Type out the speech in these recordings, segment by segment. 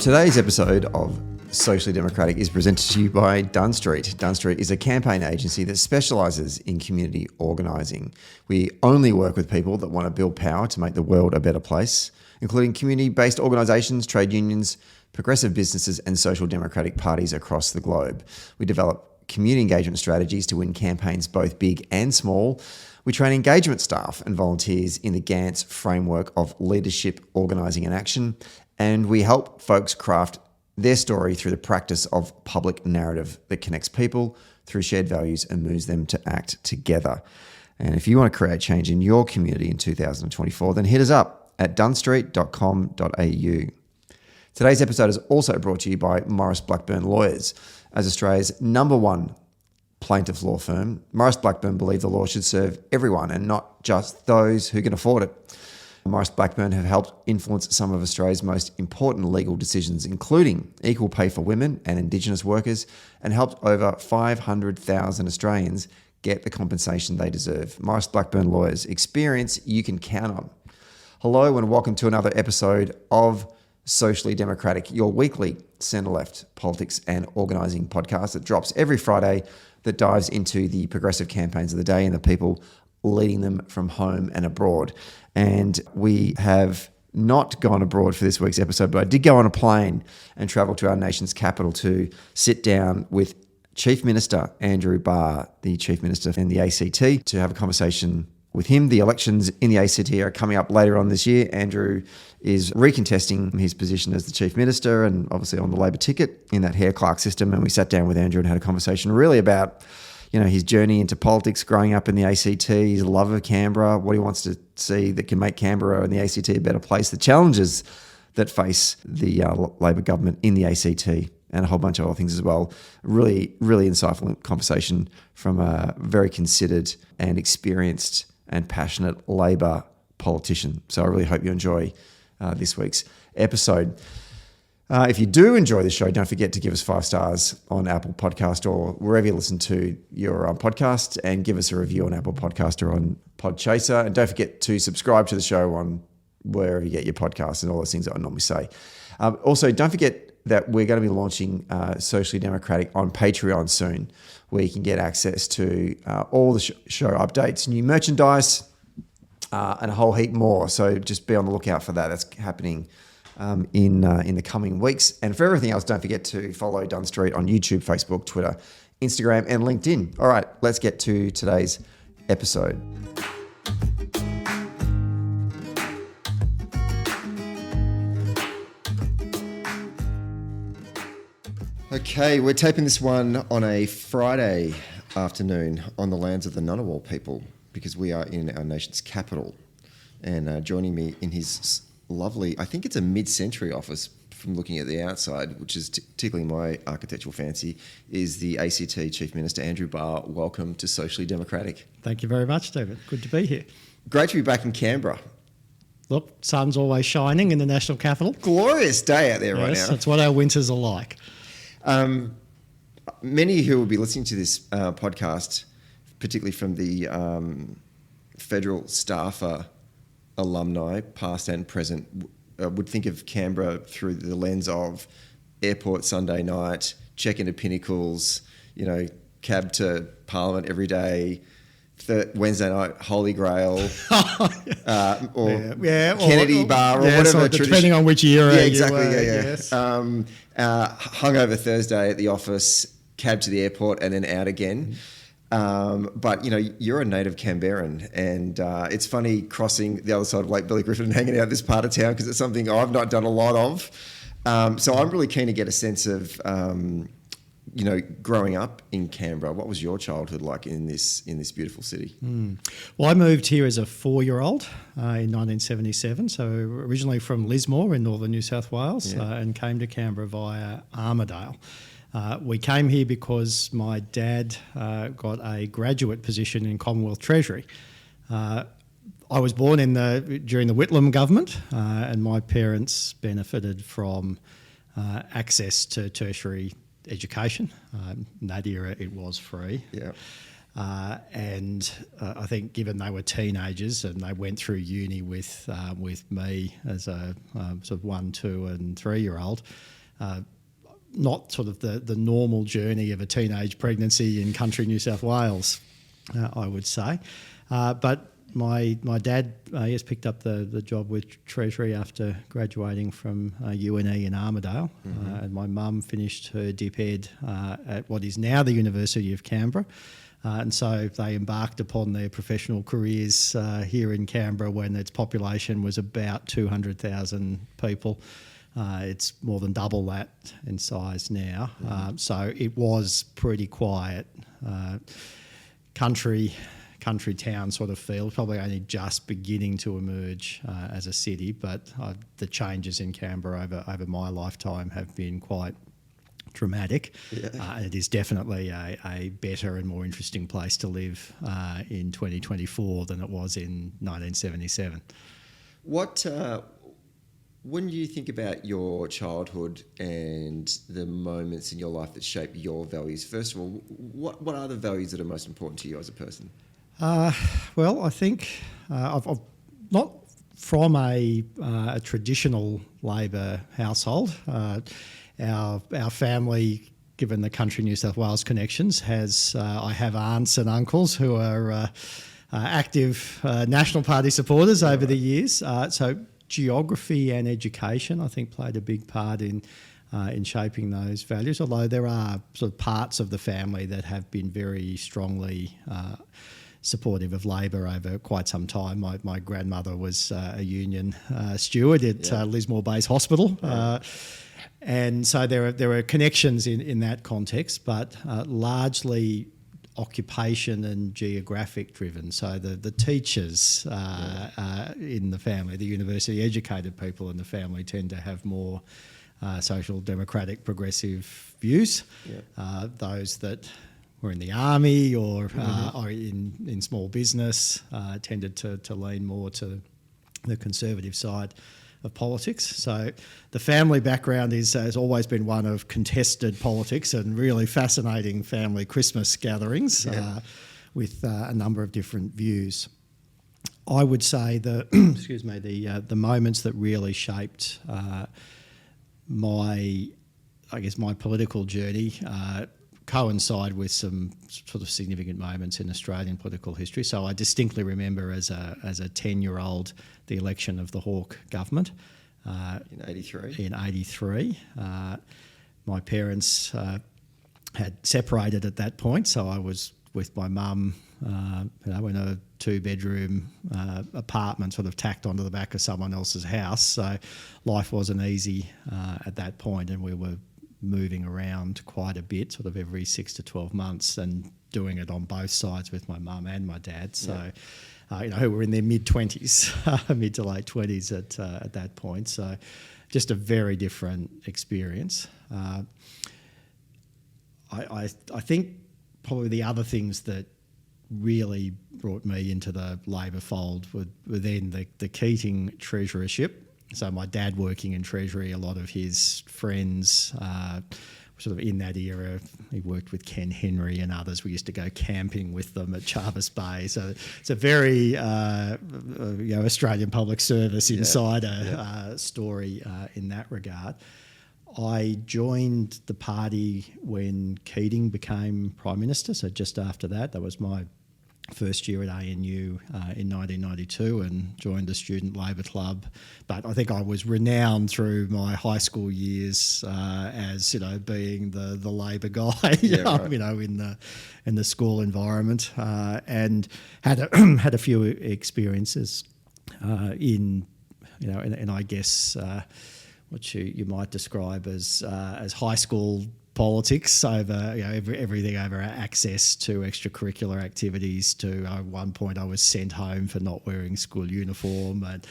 Today's episode of Socially Democratic is presented to you by Dunn Street. Dunn Street is a campaign agency that specialises in community organising. We only work with people that want to build power to make the world a better place, including community-based organisations, trade unions, progressive businesses and social democratic parties across the globe. We develop community engagement strategies to win campaigns both big and small. We train engagement staff and volunteers in the Gantz framework of leadership, organising and action. And we help folks craft their story through the practice of public narrative that connects people through shared values and moves them to act together. And if you want to create change in your community in 2024, then hit us up at dunnstreet.com.au. Today's episode is also brought to you by Maurice Blackburn Lawyers. As Australia's #1 plaintiff law firm, Maurice Blackburn believe the law should serve everyone and not just those who can afford it. Maurice Blackburn have helped influence some of Australia's most important legal decisions, including equal pay for women and Indigenous workers, and helped over 500,000 Australians get the compensation they deserve. Maurice Blackburn Lawyers, experience you can count on. Hello and welcome to another episode of Socially Democratic, your weekly centre-left politics and organising podcast that drops every Friday, that dives into the progressive campaigns of the day and the people leading them from home and abroad. And we have not gone abroad for this week's episode, but I did go on a plane and travel to our nation's capital to sit down with Chief Minister Andrew Barr, the Chief Minister in the ACT, to have a conversation with him. The elections in the ACT are coming up later on this year. Andrew is recontesting his position as the Chief Minister and obviously on the Labor ticket in that Hare-Clark system. And we sat down with Andrew and had a conversation really about his journey into politics, growing up in the ACT, his love of Canberra, what he wants to see that can make Canberra and the ACT a better place, the challenges that face the Labor government in the ACT, and a whole bunch of other things as well. Really, really insightful conversation from a very considered and experienced and passionate Labor politician. So I really hope you enjoy this week's episode. If you do enjoy the show, don't forget to give us 5 stars on Apple Podcast or wherever you listen to your podcast, and give us a review on Apple Podcast or on Podchaser. And don't forget to subscribe to the show on wherever you get your podcasts and all those things that I normally say. Also, don't forget that we're going to be launching Socially Democratic on Patreon soon, where you can get access to all the show updates, new merchandise, and a whole heap more. So just be on the lookout for that. That's happening in the coming weeks. And for everything else, don't forget to follow Dunn Street on YouTube, Facebook, Twitter, Instagram, and LinkedIn. All right, let's get to today's episode. Okay, we're taping this one on a Friday afternoon on the lands of the Ngunnawal people, because we are in our nation's capital. And joining me in his lovely, I think it's a mid-century office from looking at the outside, which is tickling my architectural fancy, is the ACT Chief Minister Andrew Barr. Welcome to Socially Democratic. Thank you very much, David. Good to be here. Great to be back in Canberra. Look, sun's always shining in the national capital. Glorious day out there right now. Yes, that's what our winters are like. Many who will be listening to this podcast, particularly from the federal staffer alumni, past and present, would think of Canberra through the lens of airport Sunday night, check into Pinnacles, cab to Parliament every day, Wednesday night Holy Grail, or Kennedy Bar, or whatever. Depending on which era. Yeah, exactly. Yes. Hungover Thursday at the office, cab to the airport, and then out again. But you're a native Canberran, and it's funny crossing the other side of Lake Billy Griffin and hanging out this part of town, because it's something I've not done a lot of. So I'm really keen to get a sense of, growing up in Canberra. What was your childhood like in this beautiful city? Well, I moved here as a 4-year-old in 1977. So originally from Lismore in northern New South Wales, and came to Canberra via Armidale. We came here because my dad got a graduate position in Commonwealth Treasury. I was born during the Whitlam government, and my parents benefited from access to tertiary education. In that era, it was free. Yeah. And I think given they were teenagers and they went through uni with me as a sort of 1, 2 and 3-year-old, not sort of the normal journey of a teenage pregnancy in country New South Wales, I would say. But my dad, picked up the job with Treasury after graduating from UNE in Armidale, and my mum finished her dip ed at what is now the University of Canberra. And so they embarked upon their professional careers here in Canberra when its population was about 200,000 people. It's more than double that in size now. So it was pretty quiet. Country town sort of feel, probably only just beginning to emerge as a city, but the changes in Canberra over my lifetime have been quite dramatic. It is definitely a better and more interesting place to live in 2024 than it was in 1977. When you think about your childhood and the moments in your life that shape your values, first of all, what are the values that are most important to you as a person? Well, I think I've not from a traditional Labor household. Our family, given the country New South Wales connections, I have aunts and uncles who are active National Party supporters over the years. So geography and education, I think, played a big part in shaping those values. Although there are sort of parts of the family that have been very strongly supportive of Labor over quite some time. My grandmother was a union steward at Lismore Base Hospital. And so there are connections in that context, but largely occupation and geographic driven. So the teachers in the family, the university educated people in the family tend to have more social democratic progressive views. Those that were in the army or in small business tended to lean more to the conservative side of politics. So the family background has always been one of contested politics and really fascinating family Christmas gatherings with a number of different views. I would say the moments that really shaped my political journey coincide with some sort of significant moments in Australian political history. So I distinctly remember as a 10-year-old the election of the Hawke government in 83. In 83, my parents had separated at that point, so I was with my mum, in a 2-bedroom apartment, sort of tacked onto the back of someone else's house. So life wasn't easy at that point, and we were moving around quite a bit, sort of every 6 to 12 months, and doing it on both sides with my mum and my dad. So, who were in their mid-20s, mid to late 20s at that point. So just a very different experience. I think probably the other things that really brought me into the Labor fold were then the Keating treasurership. So my dad working in Treasury, a lot of his friends sort of in that era, he worked with Ken Henry and others. We used to go camping with them at Jarvis Bay. So it's a very Australian Public Service insider story in that regard. I joined the party when Keating became Prime Minister, so just after that. That was my first year at ANU in 1992 and joined the Student Labor Club. But I think I was renowned through my high school years as being the Labor guy, in the school environment, and had a few experiences in I guess what you might describe as high school politics over everything over access to extracurricular activities to at one point I was sent home for not wearing school uniform, and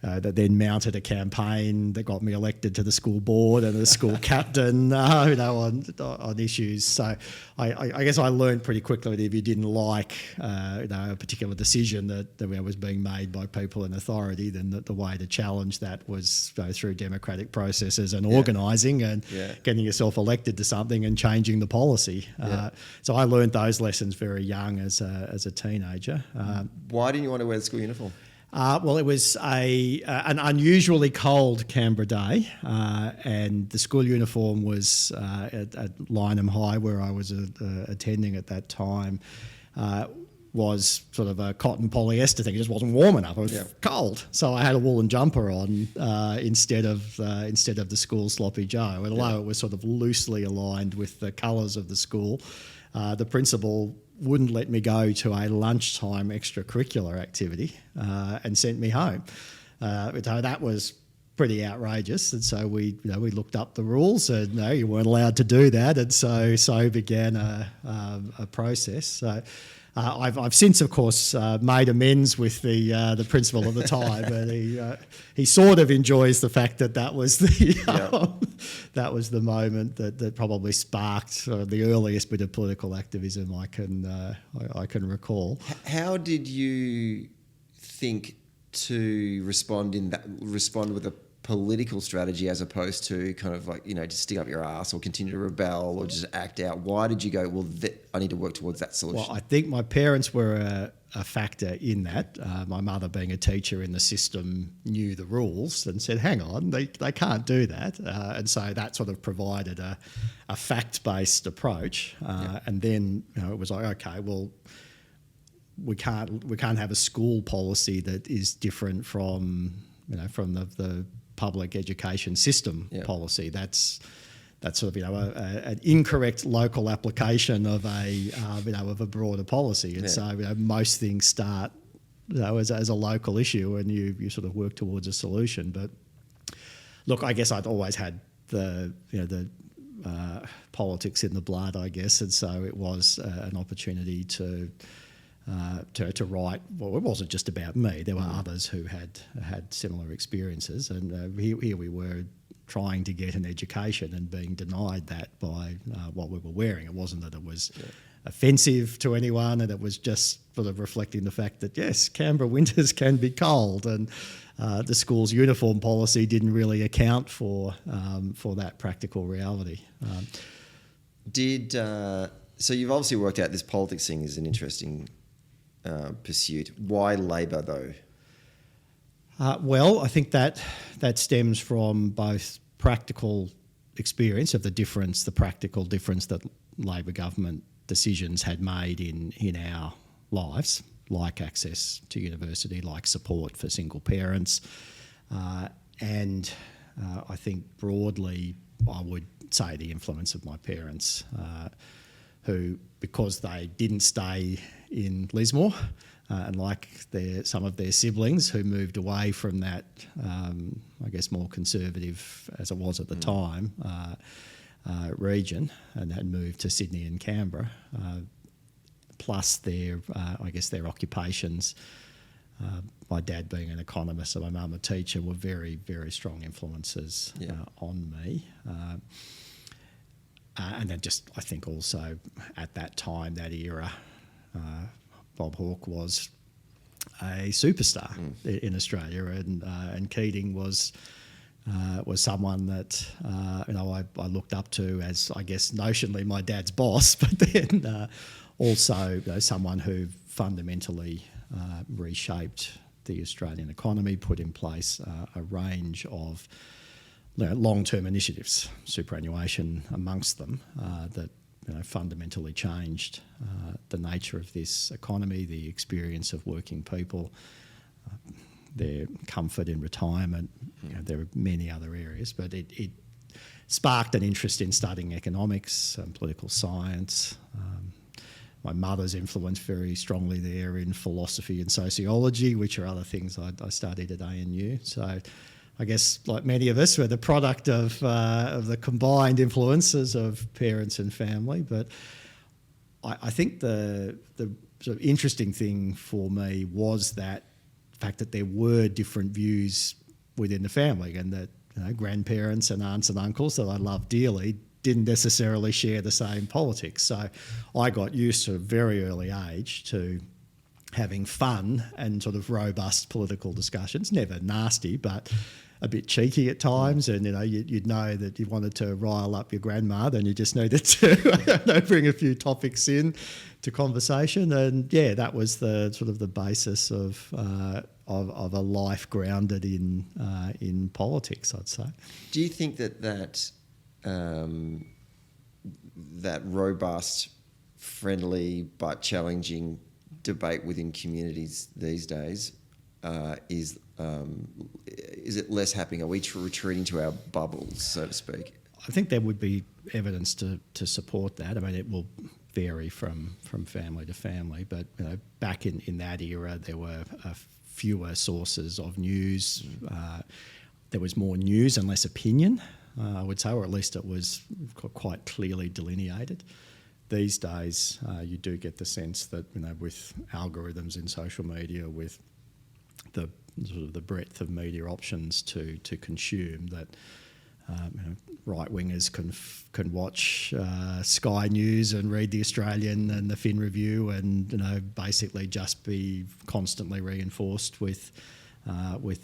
that then mounted a campaign that got me elected to the school board and the school captain, on issues. So I guess I learned pretty quickly that if you didn't like a particular decision that was being made by people in authority, then the way to challenge that was through democratic processes and organising and getting yourself elected to something and changing the policy. So I learned those lessons very young as a teenager. Why didn't you want to wear the school uniform? Well, it was an unusually cold Canberra day, and the school uniform was at Lyneham High, where I was attending at that time, was sort of a cotton polyester thing. It just wasn't warm enough. It was cold, so I had a woolen jumper on instead of the school sloppy Joe. And although it was sort of loosely aligned with the colours of the school, the principal wouldn't let me go to a lunchtime extracurricular activity and sent me home. So that was pretty outrageous, and so we looked up the rules, and no, you weren't allowed to do that, and so began a process. So I've since, of course, made amends with the principal at the time, but he sort of enjoys the fact that was that was the moment that probably sparked the earliest bit of political activism I can recall. How did you think to respond with a political strategy as opposed to kind of like, just stick up your ass or continue to rebel or just act out? Why did you go, well, I need to work towards that solution? Well, I think my parents were a factor in that. My mother, being a teacher in the system, knew the rules and said, hang on, they can't do that. And so that sort of provided a fact-based approach. And then it was like, okay, well, we can't have a school policy that is different from the public education system policy. That's sort of an incorrect local application of a broader policy, and so most things start as a local issue, and you sort of work towards a solution. But look, I guess I'd always had the politics in the blood, I guess, and so it was an opportunity to write. Well, it wasn't just about me. There were others who had similar experiences, and here we were trying to get an education and being denied that by what we were wearing. It wasn't that it was offensive to anyone, and it was just sort of reflecting the fact that, yes, Canberra winters can be cold, and the school's uniform policy didn't really account for that practical reality. So you've obviously worked out this politics thing is an interesting pursuit. Why Labor, though? Well, I think that stems from both practical experience of the practical difference that Labor government decisions had made in our lives, like access to university, like support for single parents, and I think broadly I would say the influence of my parents, who, because they didn't stay in Lismore, and like some of their siblings who moved away from that, I guess more conservative as it was at the time, region, and had moved to Sydney and Canberra, plus their occupations. My dad being an economist and my mum a teacher were very, very strong influences on me. And then just, I think also at that time, that era, Bob Hawke was a superstar in Australia, and Keating was someone that I looked up to as, I guess, notionally my dad's boss, but then also someone who fundamentally reshaped the Australian economy, put in place a range of long-term initiatives, superannuation amongst them, that fundamentally changed the nature of this economy, the experience of working people, their comfort in retirement. There are many other areas, but it sparked an interest in studying economics and political science. My mother's influence very strongly there in philosophy and sociology, which are other things I studied at ANU. So I guess, like many of us, we're the product of the combined influences of parents and family. But I think the sort of interesting thing for me was that fact that there were different views within the family, and that grandparents and aunts and uncles that I love dearly didn't necessarily share the same politics. So I got used to a very early age to having fun and sort of robust political discussions, never nasty, but a bit cheeky at times. And, you'd know that you wanted to rile up your grandma, then you just needed to bring a few topics in to conversation. And that was the sort of the basis of a life grounded in politics, I'd say. Do you think that robust, friendly but challenging debate within communities these days is it less happening? Are we retreating to our bubbles, so to speak? I think there would be evidence to support that. I mean, it will vary from family to family, but back in that era, there were fewer sources of news. There was more news and less opinion, I would say, or at least it was quite clearly delineated. These days, you do get the sense that with algorithms in social media, with the sort of the breadth of media options to consume, that right wingers can watch Sky News and read the Australian and the Fin Review, and basically just be constantly reinforced with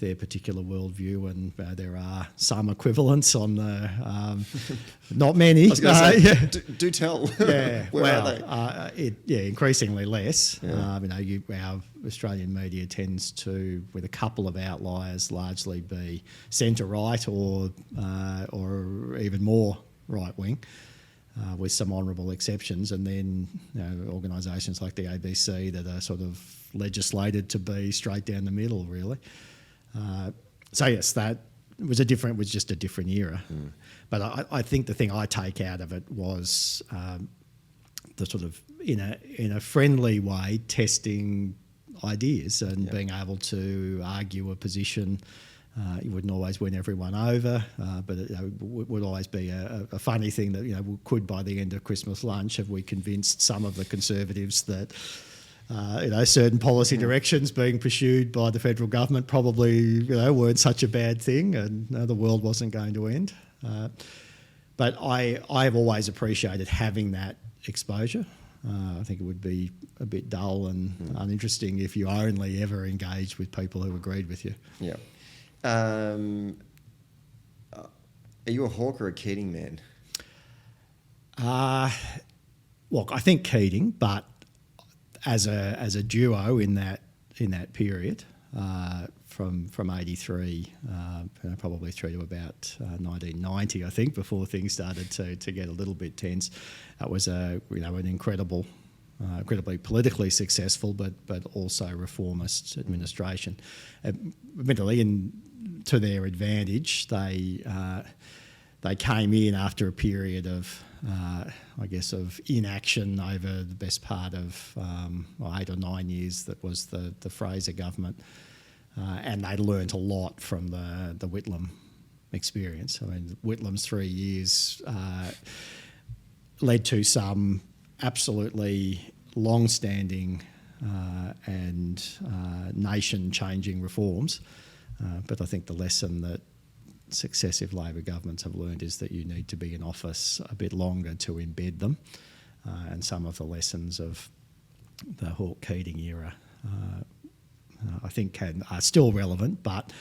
their particular worldview, and there are some equivalents on the not many. I was going to say, do tell. Yeah, Where are they? Increasingly less. Yeah. Our Australian media tends to, with a couple of outliers, largely be centre right or even more right wing. With some honourable exceptions, and then organisations like the ABC that are sort of legislated to be straight down the middle, really. So yes, that was just a different era. But I think the thing I take out of it was the sort of in a friendly way testing ideas and being able to argue a position. You wouldn't always win everyone over, but it would always be a funny thing that we could, by the end of Christmas lunch, have we convinced some of the Conservatives that certain policy directions being pursued by the federal government probably weren't such a bad thing, and the world wasn't going to end. But I've always appreciated having that exposure. I think it would be a bit dull and uninteresting if you only ever engaged with people who agreed with you. Yeah. Are you a Hawke or a Keating man? Well, I think Keating, but as a duo in that period, from 83 probably through to about 1990, I think, before things started to get a little bit tense, that was an incredibly politically successful but also reformist administration. Admittedly, to their advantage, they came in after a period of of inaction over the best part of 8 or 9 years. That was the Fraser government, and they learnt a lot from the Whitlam experience. I mean, Whitlam's 3 years led to some absolutely long-standing and nation-changing reforms. But I think the lesson that successive Labor governments have learned is that you need to be in office a bit longer to embed them. And some of the lessons of the Hawke-Keating era, I think, are still relevant, but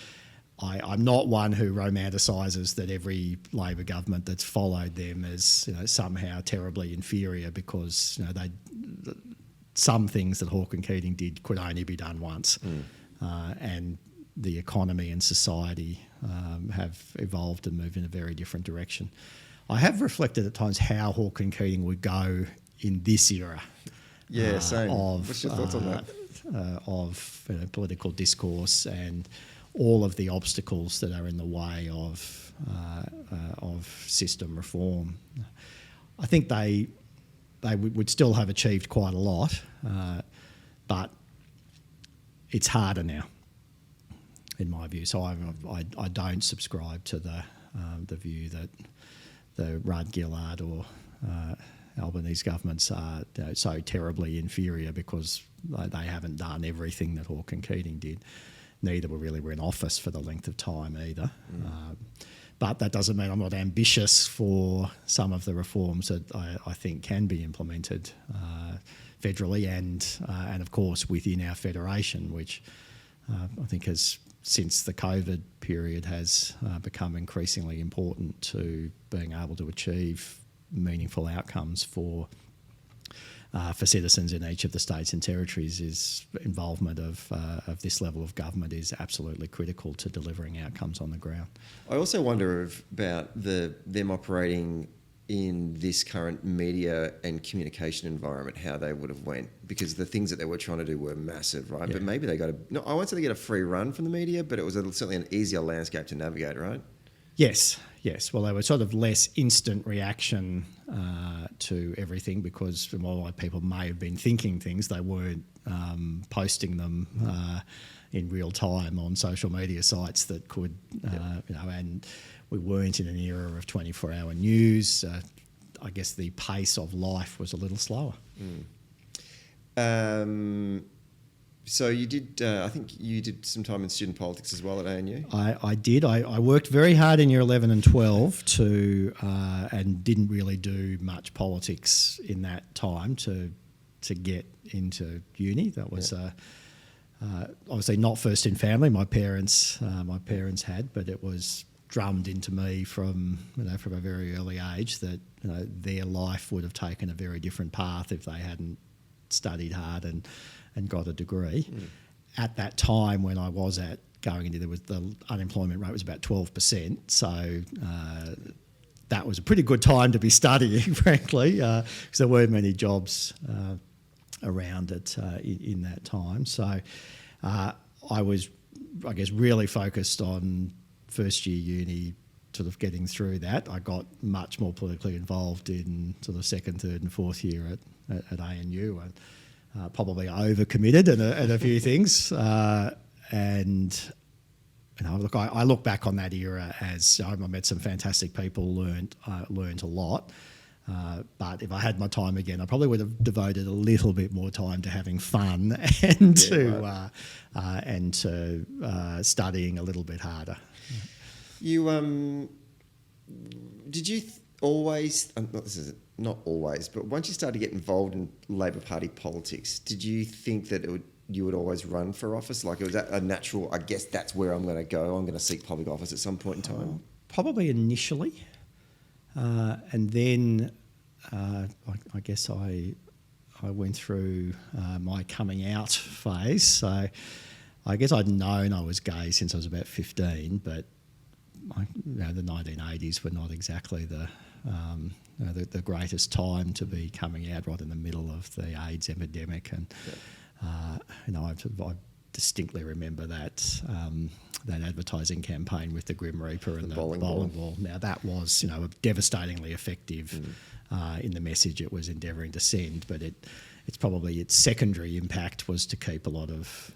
I'm not one who romanticises that every Labor government that's followed them is somehow terribly inferior, because some things that Hawke and Keating did could only be done once, and the economy and society have evolved and moved in a very different direction. I have reflected at times how Hawke and Keating would go in this era. Yeah, same. What's your thoughts on that? Of political discourse and all of the obstacles that are in the way of system reform. I think they would still have achieved quite a lot, but it's harder now, in my view. So I don't subscribe to the view that the Rudd-Gillard or Albanese governments are so terribly inferior because they haven't done everything that Hawke and Keating did. neither were in office for the length of time either. But that doesn't mean I'm not ambitious for some of the reforms that I think can be implemented federally and of course within our federation, which I think has, since the COVID period, has become increasingly important to being able to achieve meaningful outcomes for citizens in each of the states and territories. Is involvement of this level of government is absolutely critical to delivering outcomes on the ground. I also wonder about them operating in this current media and communication environment, how they would have went, because the things that they were trying to do were massive, right? Yeah. But maybe they got I won't say they get a free run from the media, but it was certainly an easier landscape to navigate, right? Yes. Well, they were sort of less instant reaction to everything, because while people may have been thinking things, they weren't posting them in real time on social media sites that could, and we weren't in an era of 24-hour news. I guess the pace of life was a little slower. So you did, I think you did some time in student politics as well at ANU? I did. I worked very hard in year 11 and 12 and didn't really do much politics in that time to get into uni. That was obviously not first in family. My parents had, but it was drummed into me from a very early age that their life would have taken a very different path if they hadn't studied hard and got a degree. At that time when I was going into there, the unemployment rate was about 12%, so that was a pretty good time to be studying, frankly, because there weren't many jobs around it in that time. So I was, I guess, really focused on first year uni, sort of getting through that. I got much more politically involved in sort of second, third and fourth year at ANU, and probably overcommitted in a few things. And look, I look back on that era as I met some fantastic people, learned a lot. But if I had my time again, I probably would have devoted a little bit more time to having fun and to studying a little bit harder. You did you always? This is not always, but once you started to get involved in Labor Party politics, did you think that you would always run for office? Like, was that a natural? I guess that's where I'm going to go. I'm going to seek public office at some point in time. Probably initially. And then I guess I went through my coming out phase. So I guess I'd known I was gay since I was about 15, but the 1980s were not exactly the greatest time to be coming out, right in the middle of the AIDS epidemic. And I distinctly remember that advertising campaign with the Grim Reaper and the bowling ball. Now that was devastatingly effective in the message it was endeavouring to send, but it's probably its secondary impact was to keep a lot of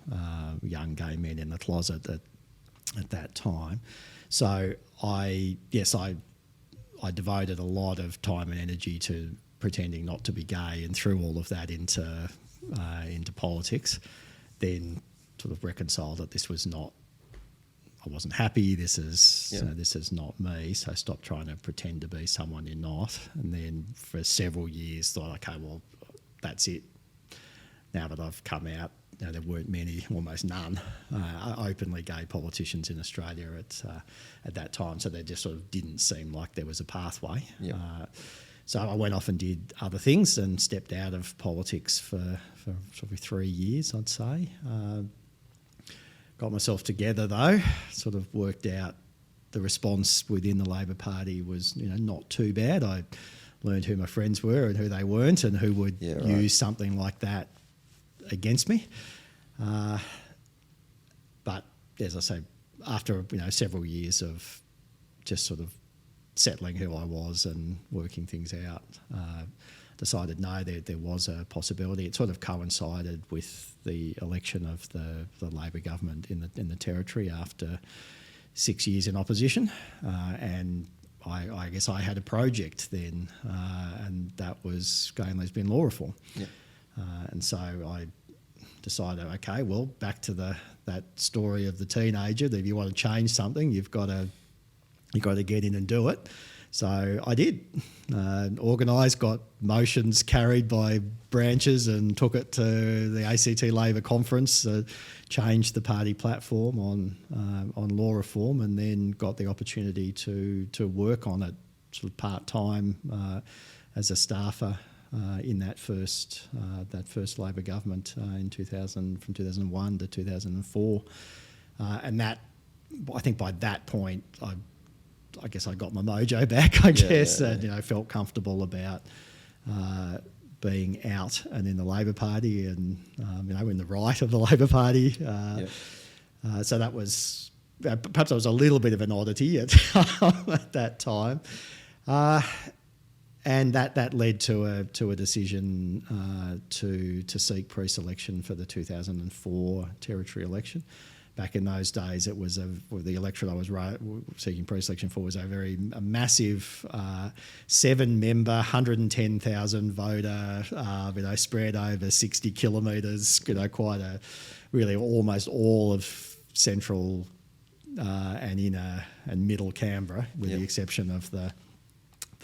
young gay men in the closet at that time. So I devoted a lot of time and energy to pretending not to be gay, and threw all of that into politics. Then sort of reconciled that this was not. I wasn't happy. This is not me. So I stopped trying to pretend to be someone you're not. And then for several years thought, okay, well, that's it. Now that I've come out, there weren't many, almost none, openly gay politicians in Australia at that time. So there just sort of didn't seem like there was a pathway. Yep. So I went off and did other things and stepped out of politics for sort of 3 years, I'd say. Got myself together though, sort of worked out the response within the Labor Party was not too bad. I learned who my friends were and who they weren't, and who would use something like that against me. But as I say, after several years of just sort of settling who I was and working things out, decided no, there was a possibility. It sort of coincided with the election of the Labor government in the Territory after 6 years in opposition, and I guess I had a project then, and that was gay and lesbian law reform. Yeah. And so I decided, okay, well, back to that story of the teenager, that if you want to change something, you've got to get in and do it. So I did. Organised, got motions carried by branches and took it to the ACT Labor conference, changed the party platform on law reform, and then got the opportunity to work on it sort of part-time as a staffer in that first Labor government from 2001 to 2004. And that, I think by that point, I guess I got my mojo back, and felt comfortable about being out and in the Labor Party, and in the right of the Labor Party. So that was perhaps I was a little bit of an oddity at that time, and that led to a decision to seek pre-selection for the 2004 territory election. Back in those days, it was the electorate I was seeking pre-selection for was a massive 7-member, 110,000 voter, spread over 60 kilometres. Quite really almost all of central and inner and middle Canberra, with the exception of the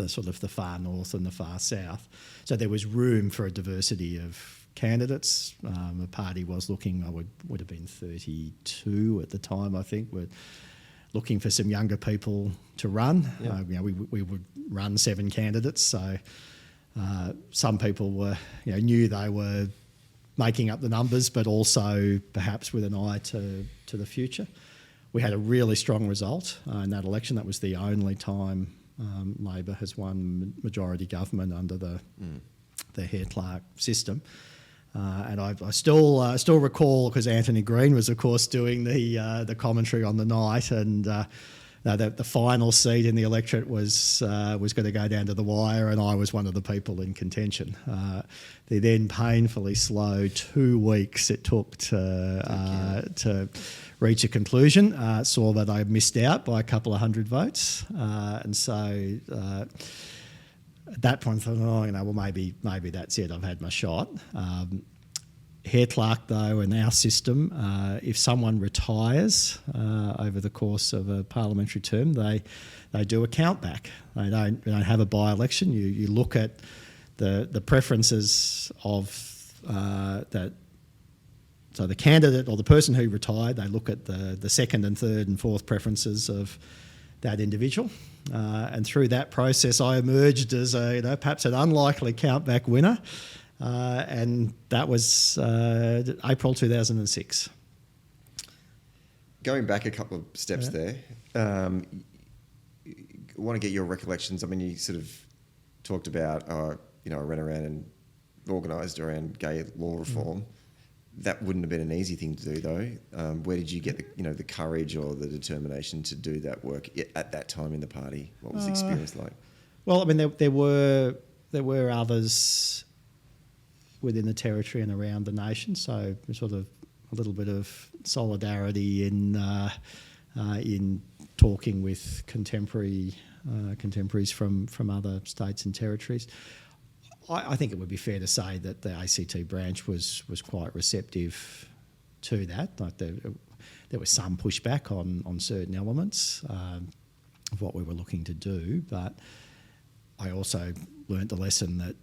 sort of the far north and the far south. So there was room for a diversity of candidates. The party was looking, would have been 32 at the time, I think. We're looking for some younger people to run. We would run 7 candidates, so some people were knew they were making up the numbers, but also perhaps with an eye to the future. We had a really strong result in that election. That was the only time Labor has won majority government under the Hare-Clark system. And I still recall, because Anthony Green was, of course, doing the commentary on the night, and the final seat in the electorate was going to go down to the wire, and I was one of the people in contention. The then painfully slow 2 weeks it took to reach a conclusion saw that I missed out by a couple of hundred votes, and so. At that point, I thought, maybe that's it. I've had my shot. Hare-Clark, though, in our system, if someone retires over the course of a parliamentary term, they do a count back. They don't have a by-election. You look at the preferences of that. So the candidate or the person who retired, they look at the second and third and fourth preferences of that individual. And through that process, I emerged as perhaps an unlikely countback winner, and that was April 2006. Going back a couple of steps there, I want to get your recollections. I mean, you sort of talked about, I ran around and organised around gay law reform. That wouldn't have been an easy thing to do, though. Where did you get the courage or the determination to do that work at that time in the party? What was the experience like? Well, I mean, there were others within the territory and around the nation, so sort of a little bit of solidarity in talking with contemporaries from other states and territories. I think it would be fair to say that the ACT branch was quite receptive to that. Like there was some pushback on certain elements of what we were looking to do, but I also learnt the lesson that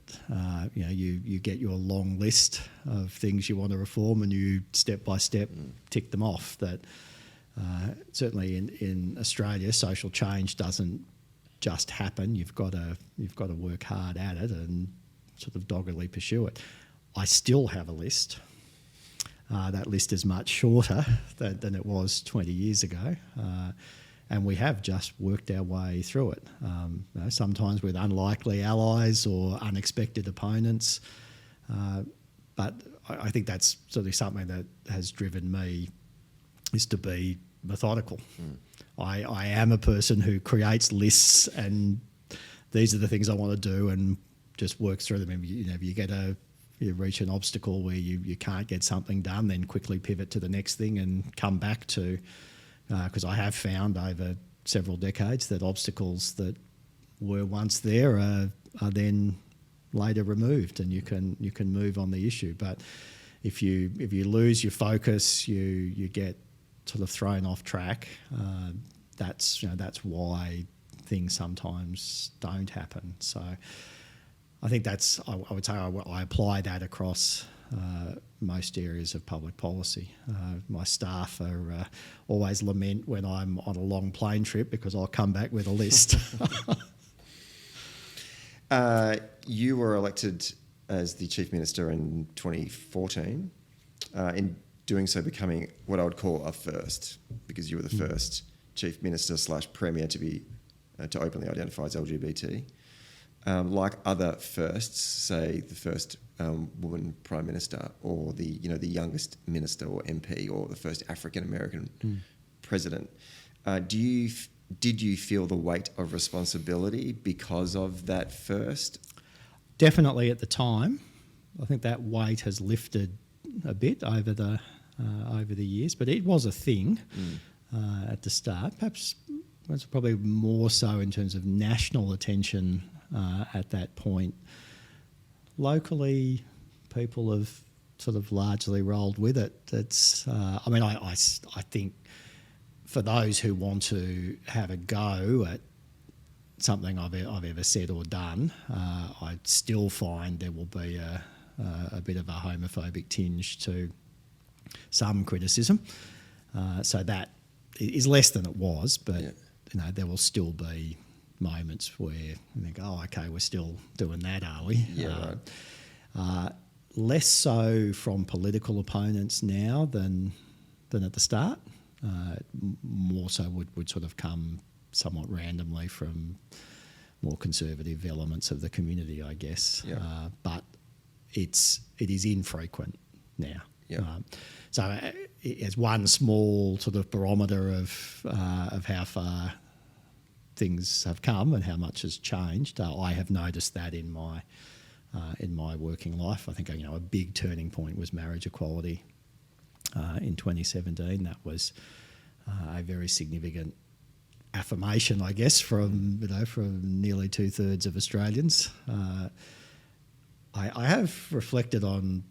you get your long list of things you want to reform, and you step by step tick them off. That certainly in Australia, social change doesn't just happen. You've got to work hard at it and sort of doggedly pursue it. I still have a list. That list is much shorter than it was 20 years ago, and we have just worked our way through it. Sometimes with unlikely allies or unexpected opponents, but I think that's certainly something that has driven me, is to be methodical. I am a person who creates lists, and these are the things I want to do, and just works through them. If you reach an obstacle where you can't get something done, then quickly pivot to the next thing and come back to, because I have found over several decades that obstacles that were once there are then later removed, and you can move on the issue. But if you lose your focus, you get sort of thrown off track. That's why things sometimes don't happen. So I think that's, I would say I apply that across most areas of public policy. My staff are always lament when I'm on a long plane trip because I'll come back with a list. You were elected as the Chief Minister in 2014, in doing so becoming what I would call a first, because you were the first Chief Minister / Premier to openly identify as LGBT. Like other firsts, say the first woman Prime Minister, or the youngest minister or MP, or the first African American president. Did you feel the weight of responsibility because of that first? Definitely at the time. I think that weight has lifted a bit over the years, but it was a thing at the start. Perhaps it's probably more so in terms of national attention at that point. Locally, people have sort of largely rolled with it. It's, I think for those who want to have a go at something I've ever said or done, I still find there will be a bit of a homophobic tinge to some criticism. So that is less than it was, but there will still be moments where you think, oh, okay, we're still doing that, are we? Yeah, right. Less so from political opponents now than at the start. More so would sort of come somewhat randomly from more conservative elements of the community, I guess. Yeah. But it is infrequent now. Yeah. So as one small sort of barometer of how far things have come and how much has changed, I have noticed that in my working life. I think a big turning point was marriage equality in 2017. That was a very significant affirmation, I guess, from nearly 2/3 of Australians. I have reflected on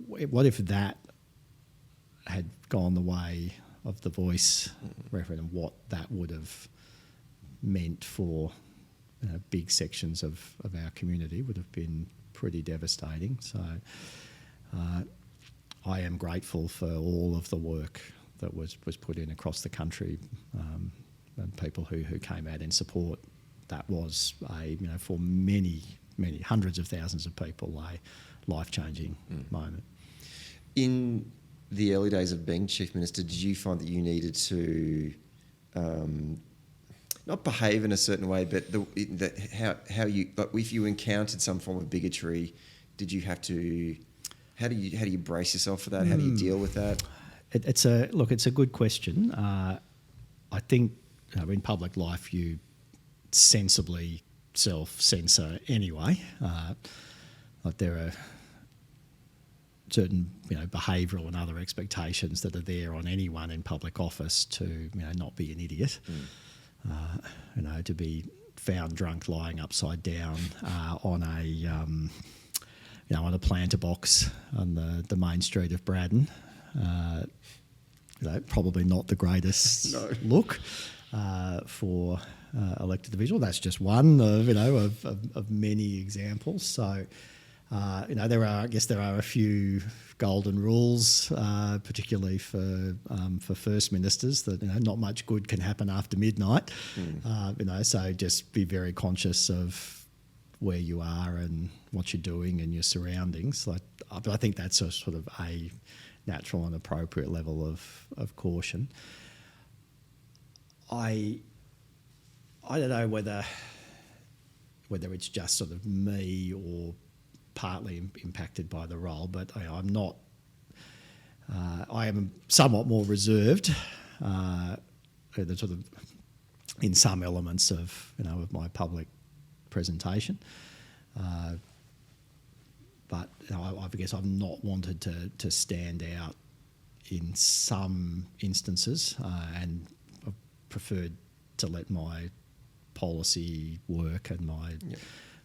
what if that had gone the way of the Voice referendum, what that would have meant for big sections of our community. Would have been pretty devastating. So I am grateful for all of the work that was put in across the country, and people who came out in support. That was for many hundreds of thousands of people, a life-changing moment. In the early days of being Chief Minister, did you find that you needed to not behave in a certain way, but how you, like, if you encountered some form of bigotry, did you have to? How do you brace yourself for that? How do you deal with that? It's a good question. I think in public life you sensibly self-censor anyway. Like there are certain behavioural and other expectations that are there on anyone in public office to not be an idiot. To be found drunk lying upside down on a planter box on the main street of Braddon. Probably not the greatest look for elected official. That's just one of many examples. So there are a few golden rules, particularly for First Ministers, that not much good can happen after midnight. So just be very conscious of where you are and what you're doing and your surroundings. But I think that's a sort of a natural and appropriate level of caution. I don't know whether it's just sort of me or partly impacted by the role, but I'm not. I am somewhat more reserved, sort of in some elements of my public presentation. But I guess I've not wanted to stand out in some instances, and I've preferred to let my policy work and my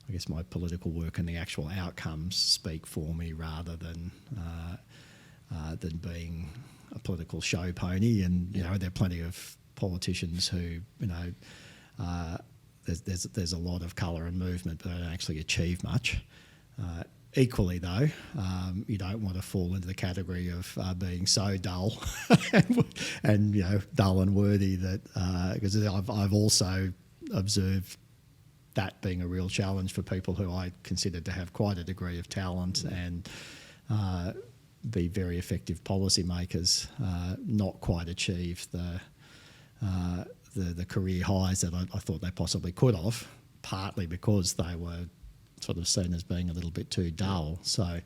I guess my political work and the actual outcomes speak for me rather than being a political show pony. And you know, there are plenty of politicians who, you know, there's a lot of colour and movement, but they don't actually achieve much. Equally, though, you don't want to fall into the category of being so dull and you know, dull and worthy that because I've also observed that being a real challenge for people who I consider to have quite a degree of talent and be very effective policymakers, not quite achieve the career highs that I thought they possibly could have, partly because they were sort of seen as being a little bit too dull. So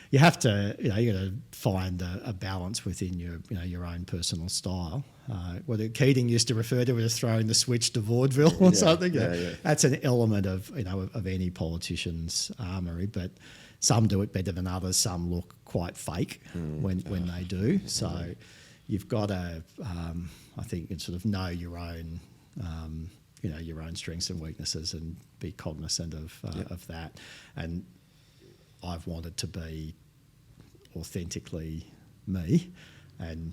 you have to, you know, you got to find a balance within your, you know, your own personal style. What Keating used to refer to as throwing the switch to vaudeville or something. Yeah. That's an element of, you know, of any politician's armoury, but some do it better than others. Some look quite fake when they do. So you've got to, I think, sort of know your own, you know, your own strengths and weaknesses and be cognizant of that. And I've wanted to be authentically me, and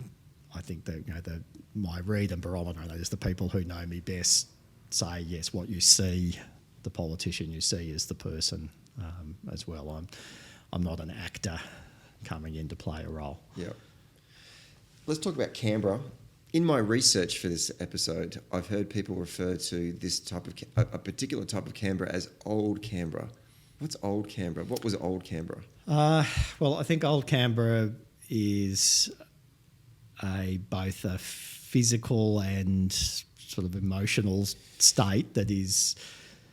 I think that, you know, my read and barometer is the people who know me best say, yes, what you see, the politician you see is the person as well. I'm not an actor coming in to play a role. Yeah. Let's talk about Canberra. In my research for this episode, I've heard people refer to this type of a particular type of Canberra as Old Canberra. What's Old Canberra? What was Old Canberra? Well, I think Old Canberra is both a physical and sort of emotional state that is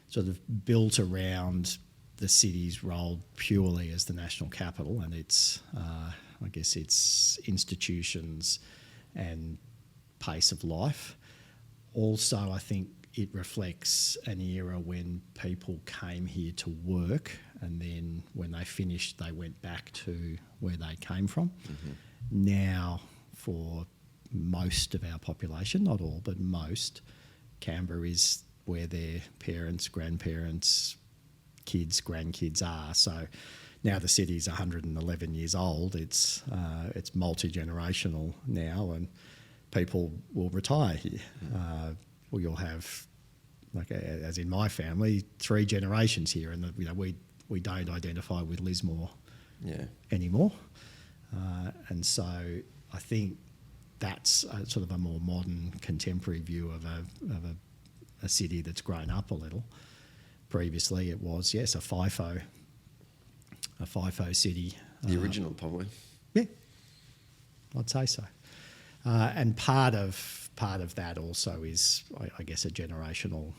sort of built around the city's role purely as the national capital and its, I guess, its institutions and pace of life. Also, I think it reflects an era when people came here to work, and then when they finished, they went back to where they came from. Mm-hmm. Now, for most of our population, not all, but most, Canberra is where their parents, grandparents, kids, grandkids are. So now the city's 111 years old. It's multi-generational now, and people will retire here. Or you'll have, like as in my family, 3 generations here, and you know, we don't identify with Lismore anymore. And so I think that's sort of a more modern, contemporary view of a city that's grown up a little. Previously, it was a FIFO city. The original, probably. Yeah, I'd say so. And part of that also is, I guess, a generational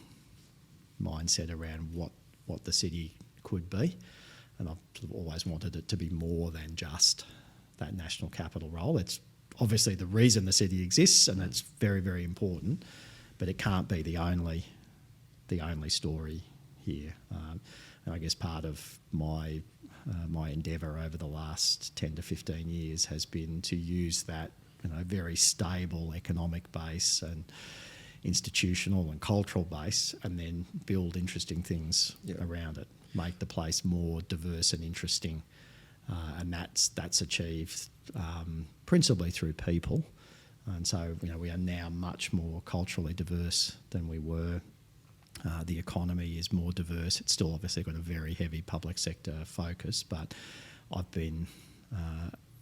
mindset around what the city could be. And I've sort of always wanted it to be more than just that national capital role. It's obviously the reason the city exists, and that's very, very important, but it can't be the only story here. And I guess part of my endeavour over the last 10 to 15 years has been to use that, you know, very stable economic base and institutional and cultural base, and then build interesting things around it, make the place more diverse and interesting, and that's achieved principally through people. And so, you know, we are now much more culturally diverse than we were. The economy is more diverse. It's still obviously got a very heavy public sector focus, but I've been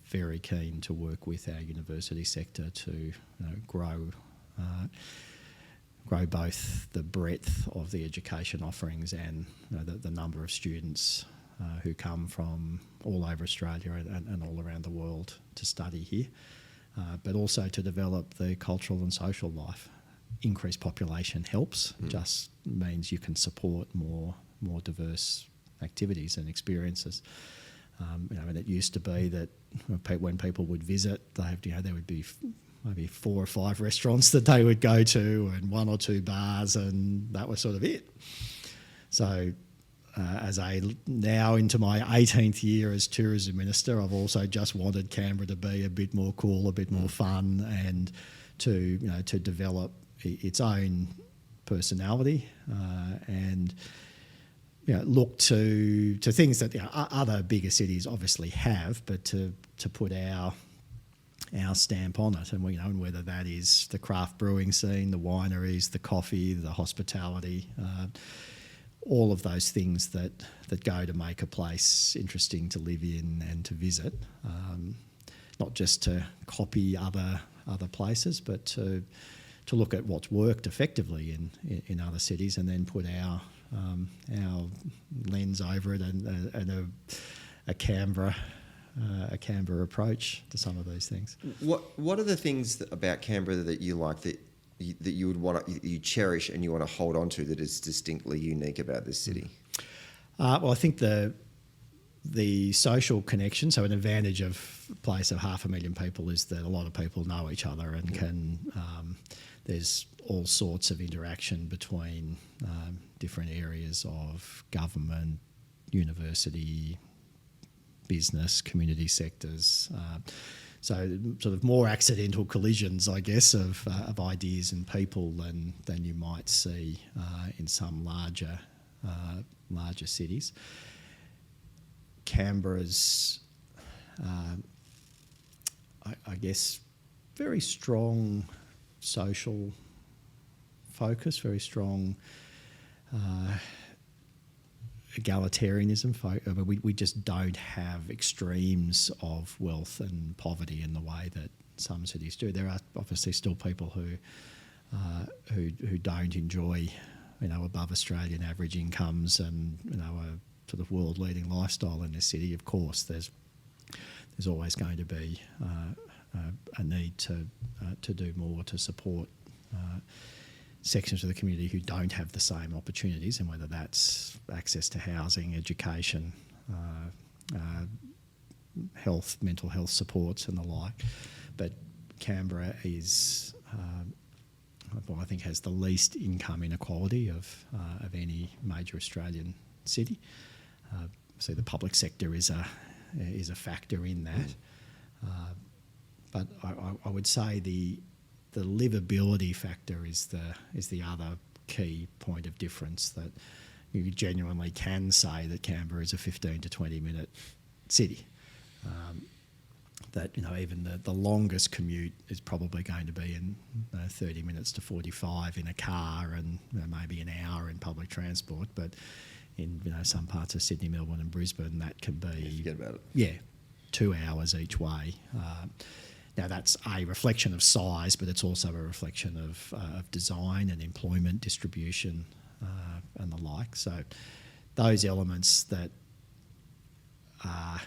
very keen to work with our university sector to grow both the breadth of the education offerings and the number of students who come from all over Australia and all around the world to study here, but also to develop the cultural and social life. Increased population helps, just means you can support more diverse activities and experiences. And it used to be that when people would visit, there would be maybe 4 or 5 restaurants that they would go to and 1 or 2 bars, and that was sort of it. So as now into my 18th year as Tourism Minister, I've also just wanted Canberra to be a bit more cool, a bit more fun, and to develop its own personality. And look to things that other bigger cities obviously have, but to put our stamp on it, and and whether that is the craft brewing scene, the wineries, the coffee, the hospitality, all of those things that go to make a place interesting to live in and to visit, not just to copy other places, but to look at what's worked effectively in other cities, and then put our lens over it and a Canberra approach to some of these things. What are the things about Canberra that you like, that you would want to, you cherish and you want to hold on to, that is distinctly unique about this city? Well, I think the social connection. So an advantage of a place of 500,000 people is that a lot of people know each other and can. There's all sorts of interaction between different areas of government, university, business, community sectors. So sort of more accidental collisions, I guess, of ideas and people than you might see in some larger cities. Canberra's, I guess, very strong social focus, very strong egalitarianism. We just don't have extremes of wealth and poverty in the way that some cities do. There are obviously still people who don't enjoy, above Australian average incomes and a sort of world leading lifestyle in this city. Of course, there's always going to be a need to do more to support sections of the community who don't have the same opportunities, and whether that's access to housing, education, health, mental health supports and the like. But Canberra is, I think, has the least income inequality of any major Australian city. So the public sector is a factor in that. But I would say the livability factor is the other key point of difference, that you genuinely can say that Canberra is a 15 to 20 minute city. That even the longest commute is probably going to be in 30 minutes to 45 in a car, and maybe an hour in public transport. But in some parts of Sydney, Melbourne, and Brisbane, that can be Forget about it. Yeah, 2 hours each way. Now that's a reflection of size, but it's also a reflection of design and employment distribution and the like. So those elements that are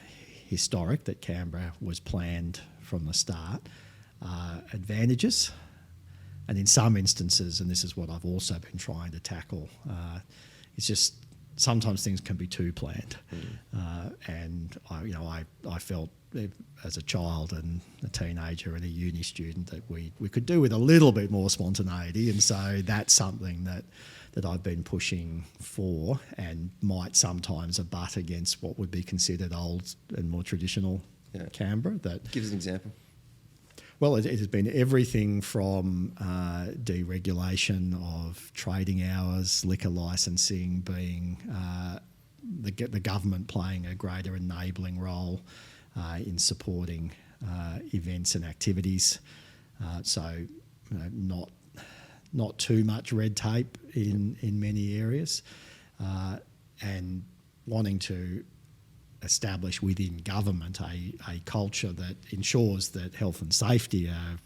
historic, that Canberra was planned from the start, are advantages. And in some instances, and this is what I've also been trying to tackle, it's just sometimes things can be too planned. And I felt as a child and a teenager and a uni student that we could do with a little bit more spontaneity, and so that's something that I've been pushing for, and might sometimes abut against what would be considered old and more traditional Canberra. That Give us an example. Well, it has been everything from deregulation of trading hours, liquor licensing, being the government playing a greater enabling role in supporting events and activities. So not too much red tape in many areas, and wanting to establish within government a culture that ensures that health and safety are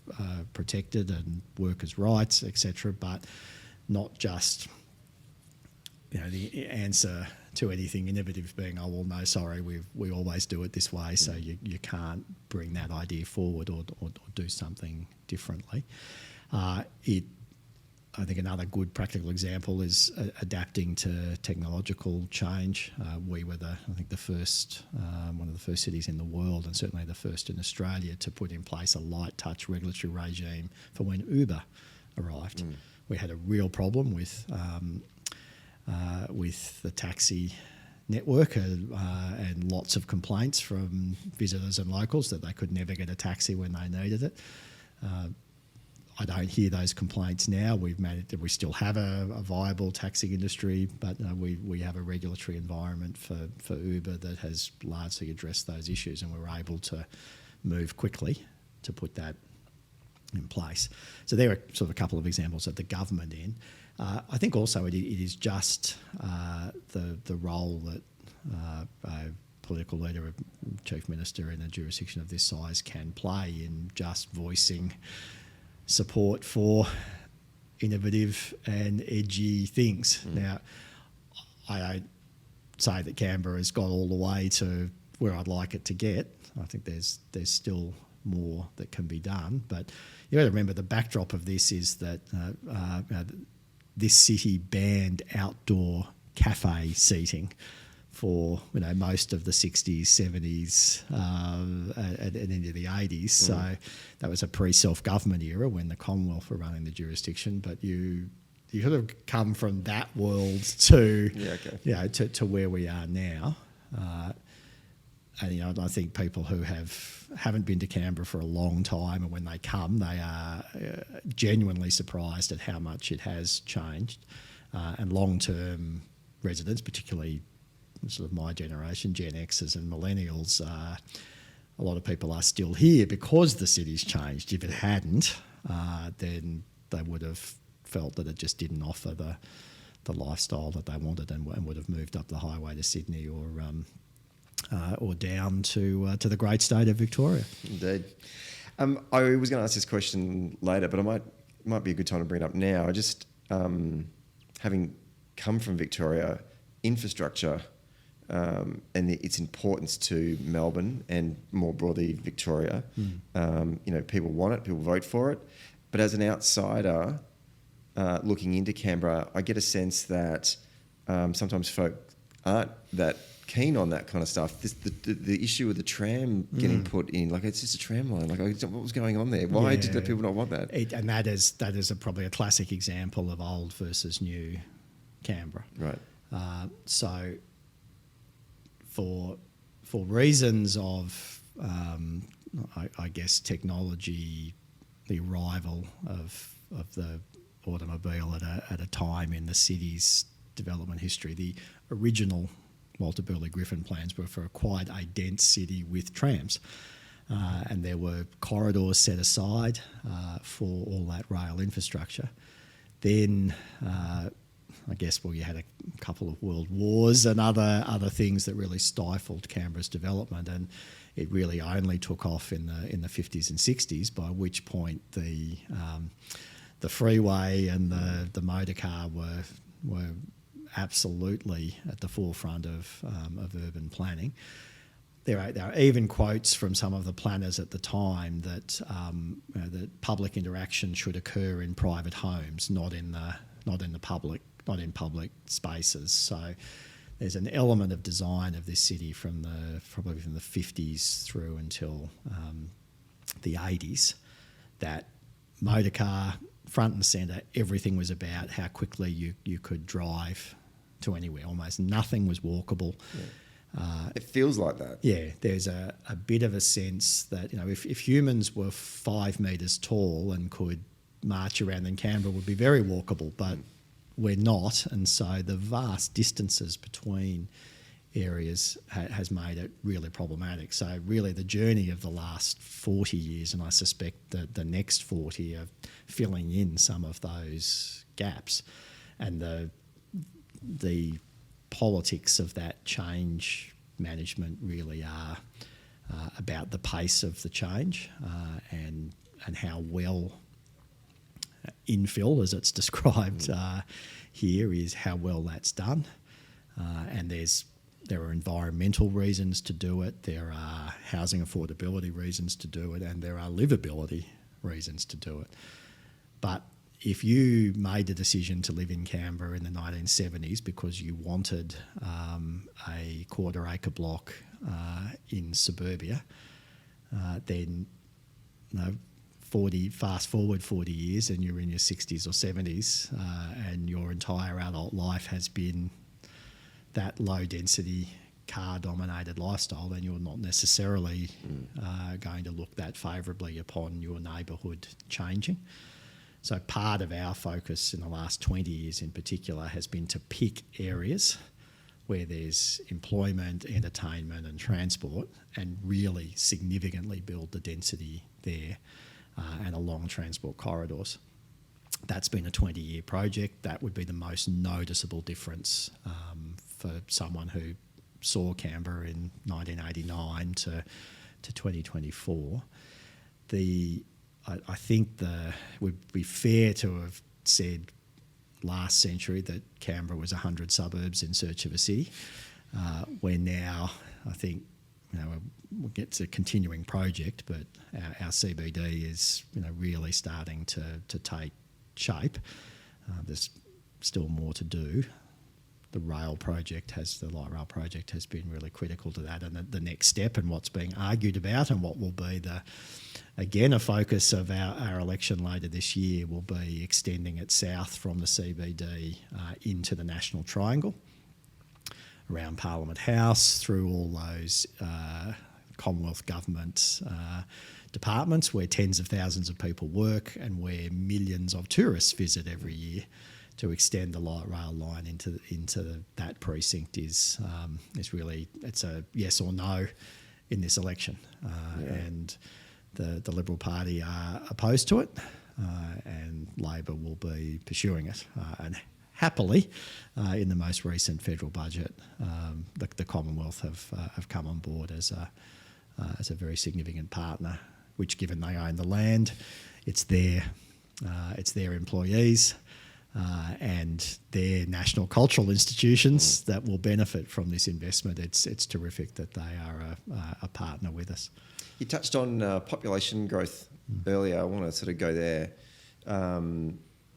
protected and workers' rights, etc., but not just the answer to anything innovative being, oh well, no, sorry, we always do it this way, so you can't bring that idea forward or do something differently. I think another good practical example is adapting to technological change. We were the first, one of the first cities in the world, and certainly the first in Australia, to put in place a light touch regulatory regime for when Uber arrived. We had a real problem with the taxi network and lots of complaints from visitors and locals that they could never get a taxi when they needed it. I don't hear those complaints now. We've managed. We still have a viable taxi industry, but we have a regulatory environment for Uber that has largely addressed those issues, and we're able to move quickly to put that in place. So there are sort of a couple of examples at the government end. I think also it is just the role that a political leader, a chief minister in a jurisdiction of this size can play in just voicing support for innovative and edgy things. Now, I don't say that Canberra has got all the way to where I'd like it to get. I think there's still more that can be done, but you got to remember the backdrop of this is that this city banned outdoor cafe seating for most of the 60s, 70s, and into the 80s. So that was a pre-self-government era when the Commonwealth were running the jurisdiction. But you could have come from that world to to where we are now. And I think people who haven't been to Canberra for a long time, and when they come, they are genuinely surprised at how much it has changed. And long-term residents, particularly sort of my generation, Gen Xers and millennials, a lot of people are still here because the city's changed. If it hadn't, then they would have felt that it just didn't offer the lifestyle that they wanted, and would have moved up the highway to Sydney or down to the great state of Victoria. Indeed. I was going to ask this question later, but it might be a good time to bring it up now. I just, having come from Victoria, infrastructure and its importance to Melbourne and more broadly Victoria. People want it, people vote for it. But as an outsider looking into Canberra, I get a sense that sometimes folk aren't that keen on that kind of stuff. The issue of the tram getting put in, like it's just a tram line. Like what was going on there? Why did the people not want that? And that is probably a classic example of old versus new Canberra. Right. So for reasons of I guess technology, the arrival of the automobile at a time in the city's development history, the original Walter Burley Griffin plans were for quite a dense city with trams. And there were corridors set aside for all that rail infrastructure. Then, I guess, you had a couple of world wars and other things that really stifled Canberra's development, and it really only took off in the 50s and 60s, by which point the freeway and the motor car were absolutely at the forefront of urban planning. There are even quotes from some of the planners at the time that that public interaction should occur in private homes, not in public spaces. So there's an element of design of this city probably from the 50s through until the 80s that motor car front and centre. Everything was about how quickly you could drive to anywhere. Almost nothing was walkable. Yeah. It feels like that. Yeah, there's a bit of a sense that if humans were 5 metres tall and could march around, then Canberra would be very walkable, but we're not, and so the vast distances between areas has made it really problematic. So really the journey of the last 40 years, and I suspect that the next 40 are filling in some of those gaps, and the politics of that change management really are about the pace of the change and how well infill, as it's described here, is how well that's done. And there are environmental reasons to do it, there are housing affordability reasons to do it, and there are livability reasons to do it. But if you made the decision to live in Canberra in the 1970s because you wanted a quarter-acre block in suburbia, then fast forward 40 years and you're in your 60s or 70s and your entire adult life has been that low-density, car-dominated lifestyle, then you're not necessarily going to look that favourably upon your neighbourhood changing. So part of our focus in the last 20 years in particular has been to pick areas where there's employment, entertainment and transport, and really significantly build the density there and along transport corridors. That's been a 20-year project. That would be the most noticeable difference for someone who saw Canberra in 1989 to 2024. I think would be fair to have said last century that Canberra was 100 suburbs in search of a city. We're now, I think, we'll get to a continuing project, but our CBD is really starting to take shape. There's still more to do. The light rail project has been really critical to that, and the next step and what's being argued about and what will be a focus of our election later this year will be extending it south from the CBD into the National Triangle, around Parliament House, through all those Commonwealth Government departments where tens of thousands of people work and where millions of tourists visit every year. To extend the light rail line into that precinct is really, it's a yes or no in this election, and the Liberal Party are opposed to it, and Labor will be pursuing it, and happily in the most recent federal budget the Commonwealth have come on board as a very significant partner, which, given they own the land, it's their employees and their national cultural institutions that will benefit from this investment. It's terrific that they are a partner with us. You touched on population growth earlier. I want to sort of go there.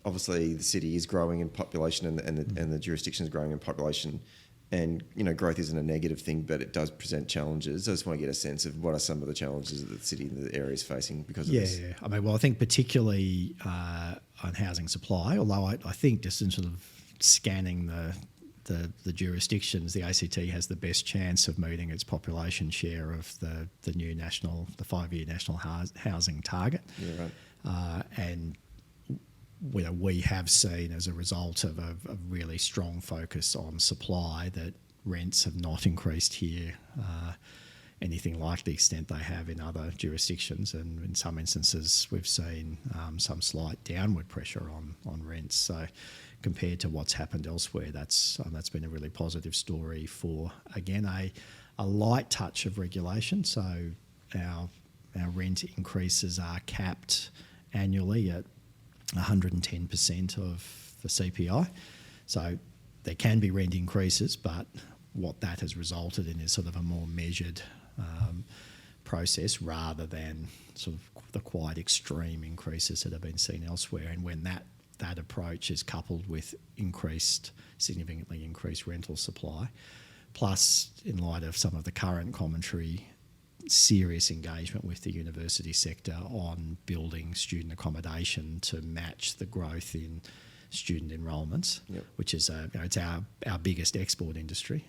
Obviously, the city is growing in population, and the jurisdiction is growing in population. And growth isn't a negative thing, but it does present challenges. I just want to get a sense of what are some of the challenges that the city and the area is facing because of this. Yeah, I think particularly on housing supply, although I think just in sort of scanning the jurisdictions, the ACT has the best chance of meeting its population share of the new the 5-year national housing target. Yeah, right. And we have seen, as a result of a really strong focus on supply, that rents have not increased here anything like the extent they have in other jurisdictions, and in some instances we've seen some slight downward pressure on rents. So compared to what's happened elsewhere, that's been a really positive story for, again, a light touch of regulation. So our rent increases are capped annually at 110% of the CPI. So there can be rent increases, but what that has resulted in is sort of a more measured process rather than sort of the quite extreme increases that have been seen elsewhere. And when that approach is coupled with significantly increased rental supply, plus in light of some of the current commentary, serious engagement with the university sector on building student accommodation to match the growth in student enrolments, which is it's our biggest export industry.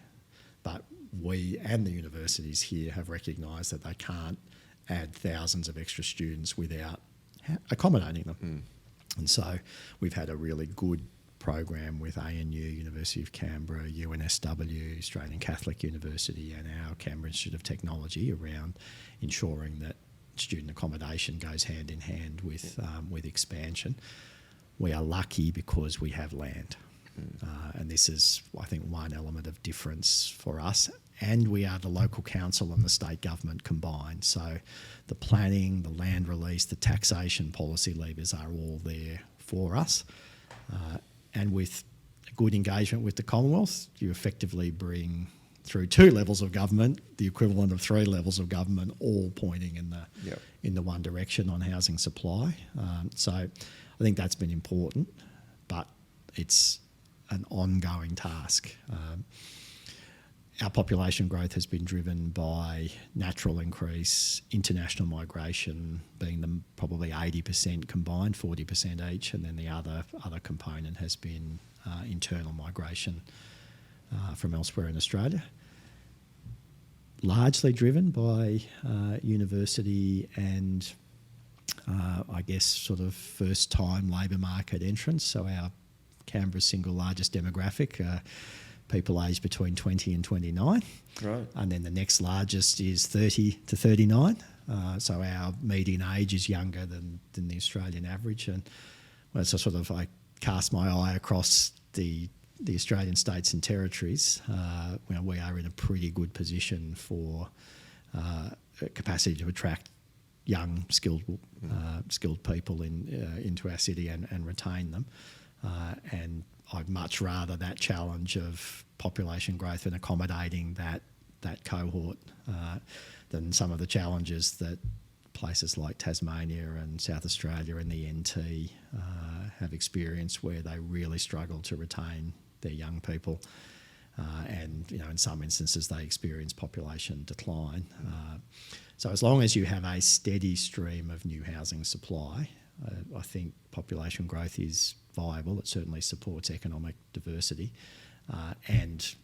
But we and the universities here have recognised that they can't add thousands of extra students without accommodating them. And so we've had a really good program with ANU, University of Canberra, UNSW, Australian Catholic University, and our Canberra Institute of Technology around ensuring that student accommodation goes hand in hand with expansion. We are lucky because we have land, and this is, I think, one element of difference for us. And we are the local council and the state government combined. So the planning, the land release, the taxation policy levers are all there for us. And with good engagement with the Commonwealth, you effectively bring through 2 levels of government the equivalent of 3 levels of government, all pointing in the one direction on housing supply. So I think that's been important, but it's an ongoing task. Our population growth has been driven by natural increase, international migration being probably 80% combined, 40% each, and then the other component has been internal migration from elsewhere in Australia. Largely driven by university and I guess, sort of first-time labour market entrants. So our Canberra's single largest demographic, people aged between 20 and 29. Right. And then the next largest is 30 to 39. So our median age is younger than the Australian average. And so sort of I cast my eye across the Australian states and territories. We are in a pretty good position for capacity to attract young, skilled people into our city and retain them. And I'd much rather that challenge of population growth and accommodating that cohort than some of the challenges that places like Tasmania and South Australia and the NT have experienced, where they really struggle to retain their young people. And in some instances they experience population decline. So as long as you have a steady stream of new housing supply, I think population growth is viable. It certainly supports economic diversity, and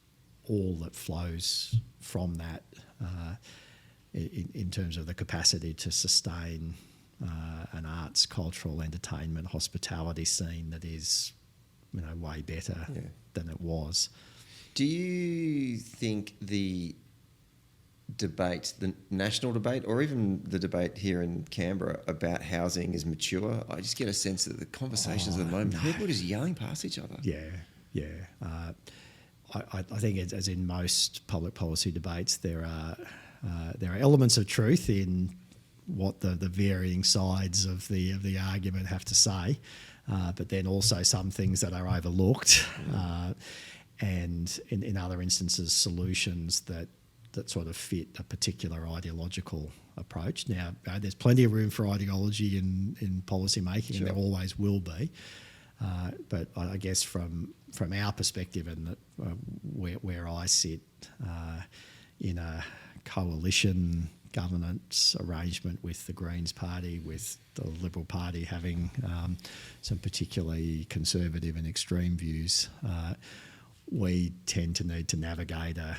all that flows from that in terms of the capacity to sustain an arts, cultural, entertainment, hospitality scene that is way better than it was. Do you think the debate, the national debate, or even the debate here in Canberra about housing is mature? I just get a sense that the conversations at the moment, people are just yelling past each other. Yeah. I think as in most public policy debates, there are elements of truth in what the varying sides of the argument have to say, but then also some things that are overlooked, and in other instances, solutions that sort of fit a particular ideological approach. Now, there's plenty of room for ideology in policy making, and there always will be. But I guess from our perspective, and where I sit in a coalition governance arrangement with the Greens Party, with the Liberal Party having some particularly conservative and extreme views, we tend to need to navigate a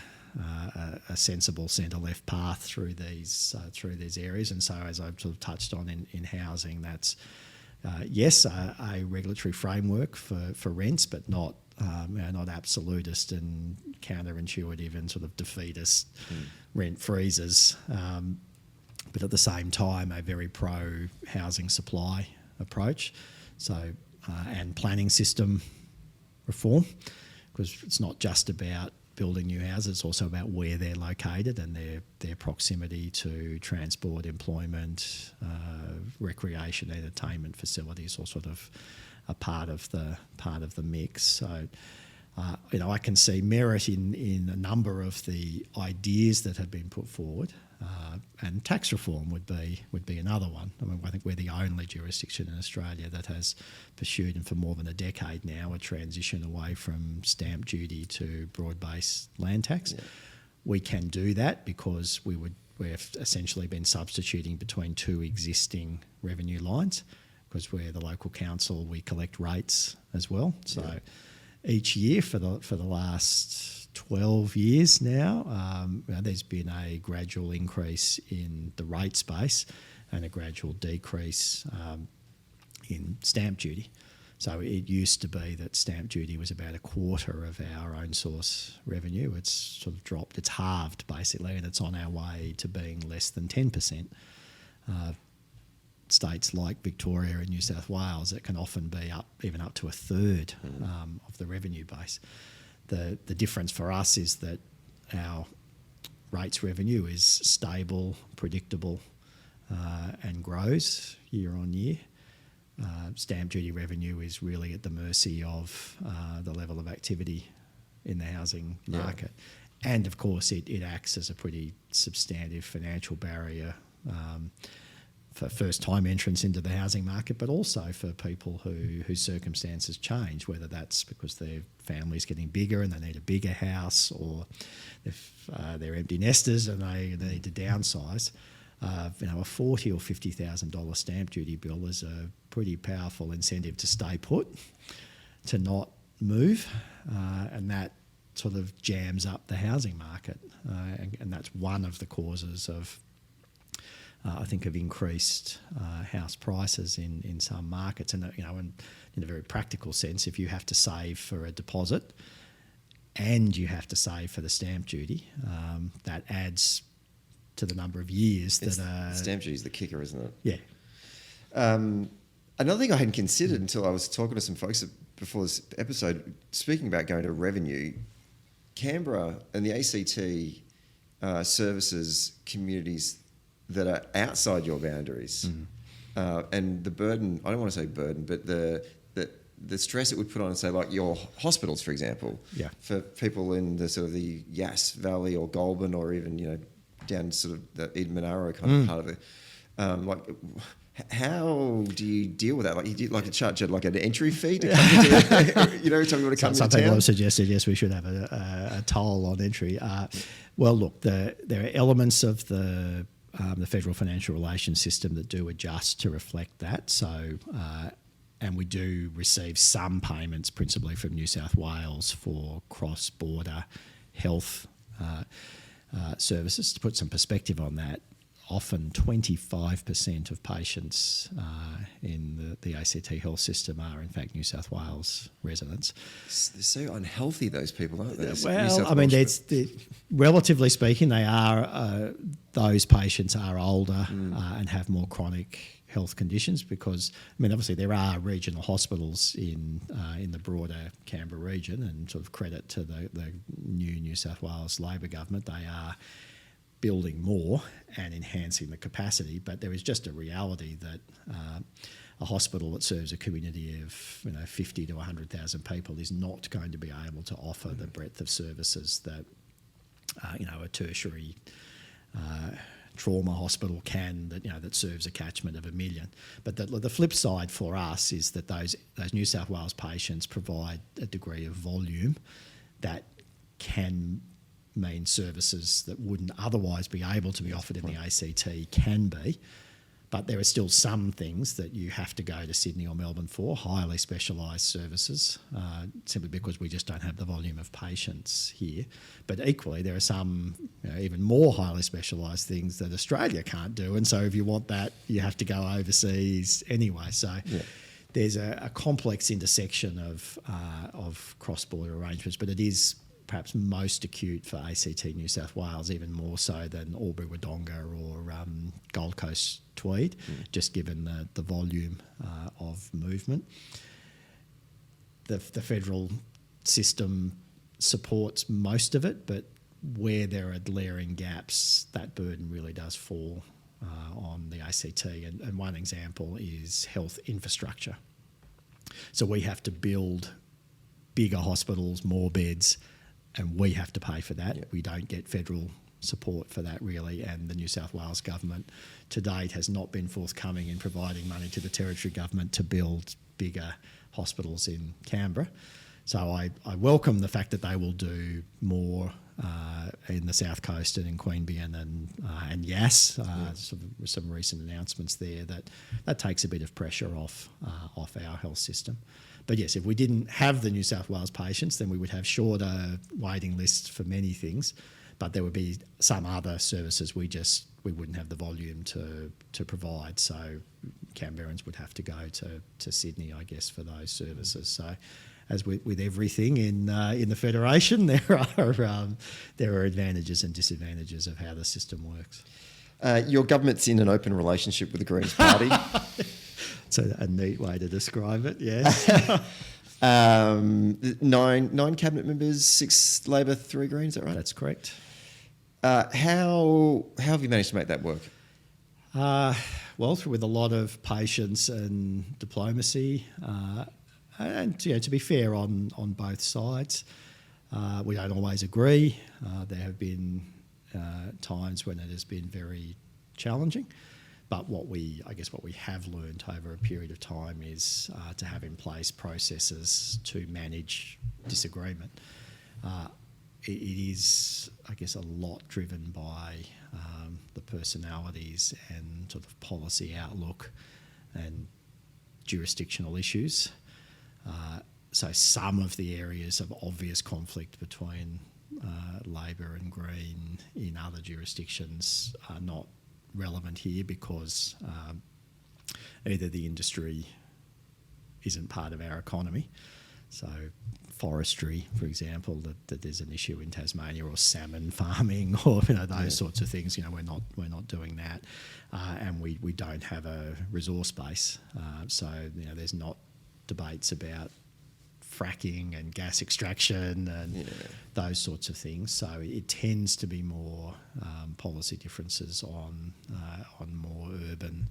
sensible centre-left path through these areas. And so, as I've sort of touched on in housing, that's yes, a regulatory framework for rents, but not absolutist and counterintuitive and sort of defeatist rent freezes. But at the same time, a very pro-housing supply approach. So and planning system reform, because it's not just about building new houses, it's also about where they're located and their proximity to transport, employment, recreation, entertainment facilities, all sort of a part of the mix. So I can see merit in a number of the ideas that have been put forward, and tax reform would be another one. I mean, I think we're the only jurisdiction in Australia that has pursued, and for more than a decade now, a transition away from stamp duty to broad-based land tax. Yeah. We can do that because we've essentially been substituting between two existing revenue lines, because we're the local council, we collect rates as well. So each year for the last 12 years now, there's been a gradual increase in the rate space and a gradual decrease in stamp duty. So it used to be that stamp duty was about a quarter of our own source revenue. It's sort of dropped, it's halved basically, and it's on our way to being less than 10%. States like Victoria and New South Wales, it can often be even up to a third of the revenue base. The difference for us is that our rates revenue is stable, predictable, and grows year on year. Stamp duty revenue is really at the mercy of the level of activity in the housing market. And of course it acts as a pretty substantive financial barrier for first-time entrants into the housing market, but also for people whose circumstances change, whether that's because their family's getting bigger and they need a bigger house, or if they're empty nesters and they need to downsize. A $40,000 or $50,000 stamp duty bill is a pretty powerful incentive to stay put, to not move, and that sort of jams up the housing market, and that's one of the causes of I think, have increased house prices in some markets. And, in a very practical sense, if you have to save for a deposit and you have to save for the stamp duty, that adds to the number of years stamp duty is the kicker, isn't it? Yeah. Another thing I hadn't considered until I was talking to some folks before this episode, speaking about going to revenue, Canberra and the ACT services communities that are outside your boundaries, and the burden, I don't want to say burden, but the stress it would put on, say, like your hospitals, for example, for people in the sort of the Yass Valley or Goulburn, or even, down sort of the Eden Monaro kind of part of it. How do you deal with that? Like, you do like a charge like an entry fee to come into tell me what to come Some into people town? have suggested, yes, we should have a toll on entry. Well, look, there are elements of the federal financial relations system that do adjust to reflect that. So, and we do receive some payments, principally from New South Wales, for cross-border health services. To put some perspective on that, often 25% of patients in the ACT health system are, in fact, New South Wales residents. They're so unhealthy, those people, aren't they? Well, I mean, relatively speaking, they are. Those patients are older and have more chronic health conditions, because, I mean, obviously there are regional hospitals in the broader Canberra region, and sort of credit to the new New South Wales Labor government, they are building more and enhancing the capacity. But there is just a reality that a hospital that serves a community of 50 to 100,000 people is not going to be able to offer the breadth of services that a tertiary trauma hospital can, that serves a catchment of 1 million. But the flip side for us is that those New South Wales patients provide a degree of volume that can mean services that wouldn't otherwise be able to be offered in the ACT can be. But there are still some things that you have to go to Sydney or Melbourne for, highly specialised services, simply because we just don't have the volume of patients here. But equally, there are some even more highly specialised things that Australia can't do. And so if you want that, you have to go overseas anyway. So there's a complex intersection of cross-border arrangements, but it is perhaps most acute for ACT New South Wales, even more so than Albury-Wodonga or Gold Coast Tweed, just given the volume of movement. The federal system supports most of it, but where there are glaring gaps, that burden really does fall on the ACT. And one example is health infrastructure. So we have to build bigger hospitals, more beds, and we have to pay for that. Yep. We don't get federal support for that, really, and the New South Wales government to date has not been forthcoming in providing money to the territory government to build bigger hospitals in Canberra. So I welcome the fact that they will do more in the South Coast and in Queanbeyan and Yass. Some recent announcements there that takes a bit of pressure off our health system. But yes, if we didn't have the New South Wales patients, then we would have shorter waiting lists for many things, but there would be some other services we wouldn't have the volume to provide. So Canberrans would have to go to Sydney, I guess, for those services. So as with everything in the Federation, there are advantages and disadvantages of how the system works. Your government's in an open relationship with the Greens Party. It's a neat way to describe it, yes. 9 cabinet members, 6 Labor, 3 Greens, is that right? That's correct. How have you managed to make that work? Well, with a lot of patience and diplomacy, and to be fair on both sides. We don't always agree. There have been times when it has been very challenging. But what we have learned over a period of time is to have in place processes to manage disagreement. It is, I guess, a lot driven by the personalities and sort of policy outlook and jurisdictional issues. So some of the areas of obvious conflict between Labor and Green in other jurisdictions are not relevant here because either the industry isn't part of our economy, so forestry, for example, that there's an issue in Tasmania, or salmon farming, or those sorts of things. We're not doing that, and we don't have a resource base. So there's not debates about fracking and gas extraction and those sorts of things. So it tends to be more policy differences on more urban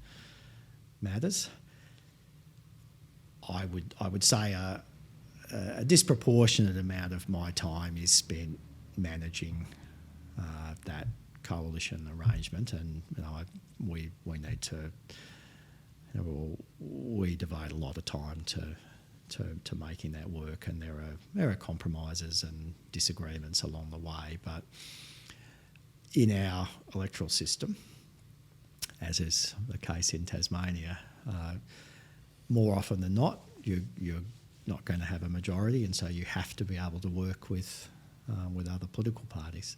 matters. I would say a disproportionate amount of my time is spent managing that coalition arrangement, and we need to we devote a lot of time to making that work, and there are compromises and disagreements along the way. But in our electoral system, as is the case in Tasmania, more often than not, you're not going to have a majority, and so you have to be able to work with other political parties.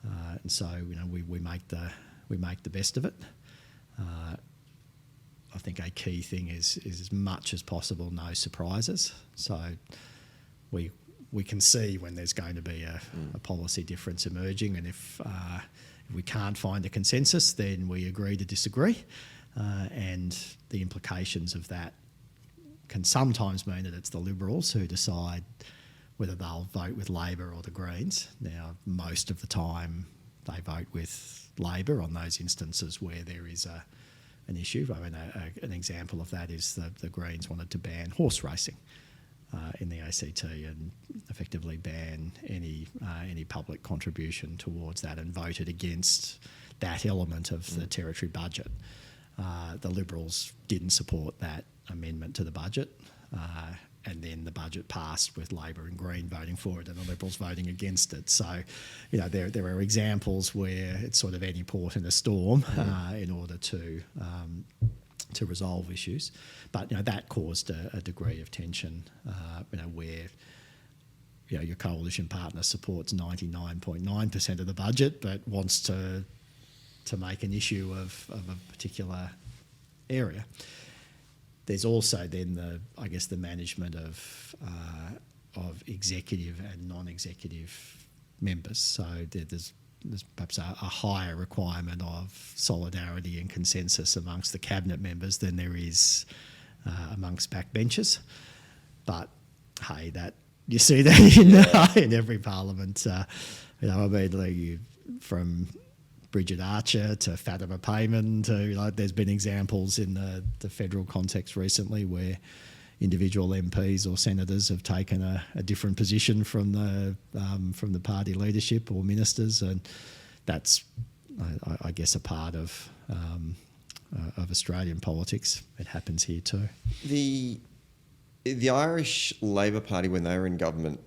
And so we make the best of it. I think a key thing is as much as possible no surprises. So we can see when there's going to be a policy difference emerging, and if we can't find a consensus, then we agree to disagree, and the implications of that can sometimes mean that it's the Liberals who decide whether they'll vote with Labor or the Greens. Now, most of the time they vote with Labor on those instances where there is an issue. I mean, an example of that is the Greens wanted to ban horse racing in the ACT and effectively ban any public contribution towards that, and voted against that element of the territory budget. The Liberals didn't support that amendment to the budget, and then the budget passed with Labor and Green voting for it and the Liberals voting against it. So, there are examples where it's sort of any port in a storm in order to resolve issues. But that caused a degree of tension, where your coalition partner supports 99.9% of the budget, but wants to make an issue of a particular area. There's also then the management of executive and non-executive members. So there's perhaps a higher requirement of solidarity and consensus amongst the cabinet members than there is amongst backbenchers. But hey, that you see that in every parliament. From Bridget Archer to Fatima Payman to there's been examples in the federal context recently where individual MPs or senators have taken a different position from the party leadership or ministers, and that's I guess a part of Australian politics. It happens here too. The Irish Labor Party, when they were in government,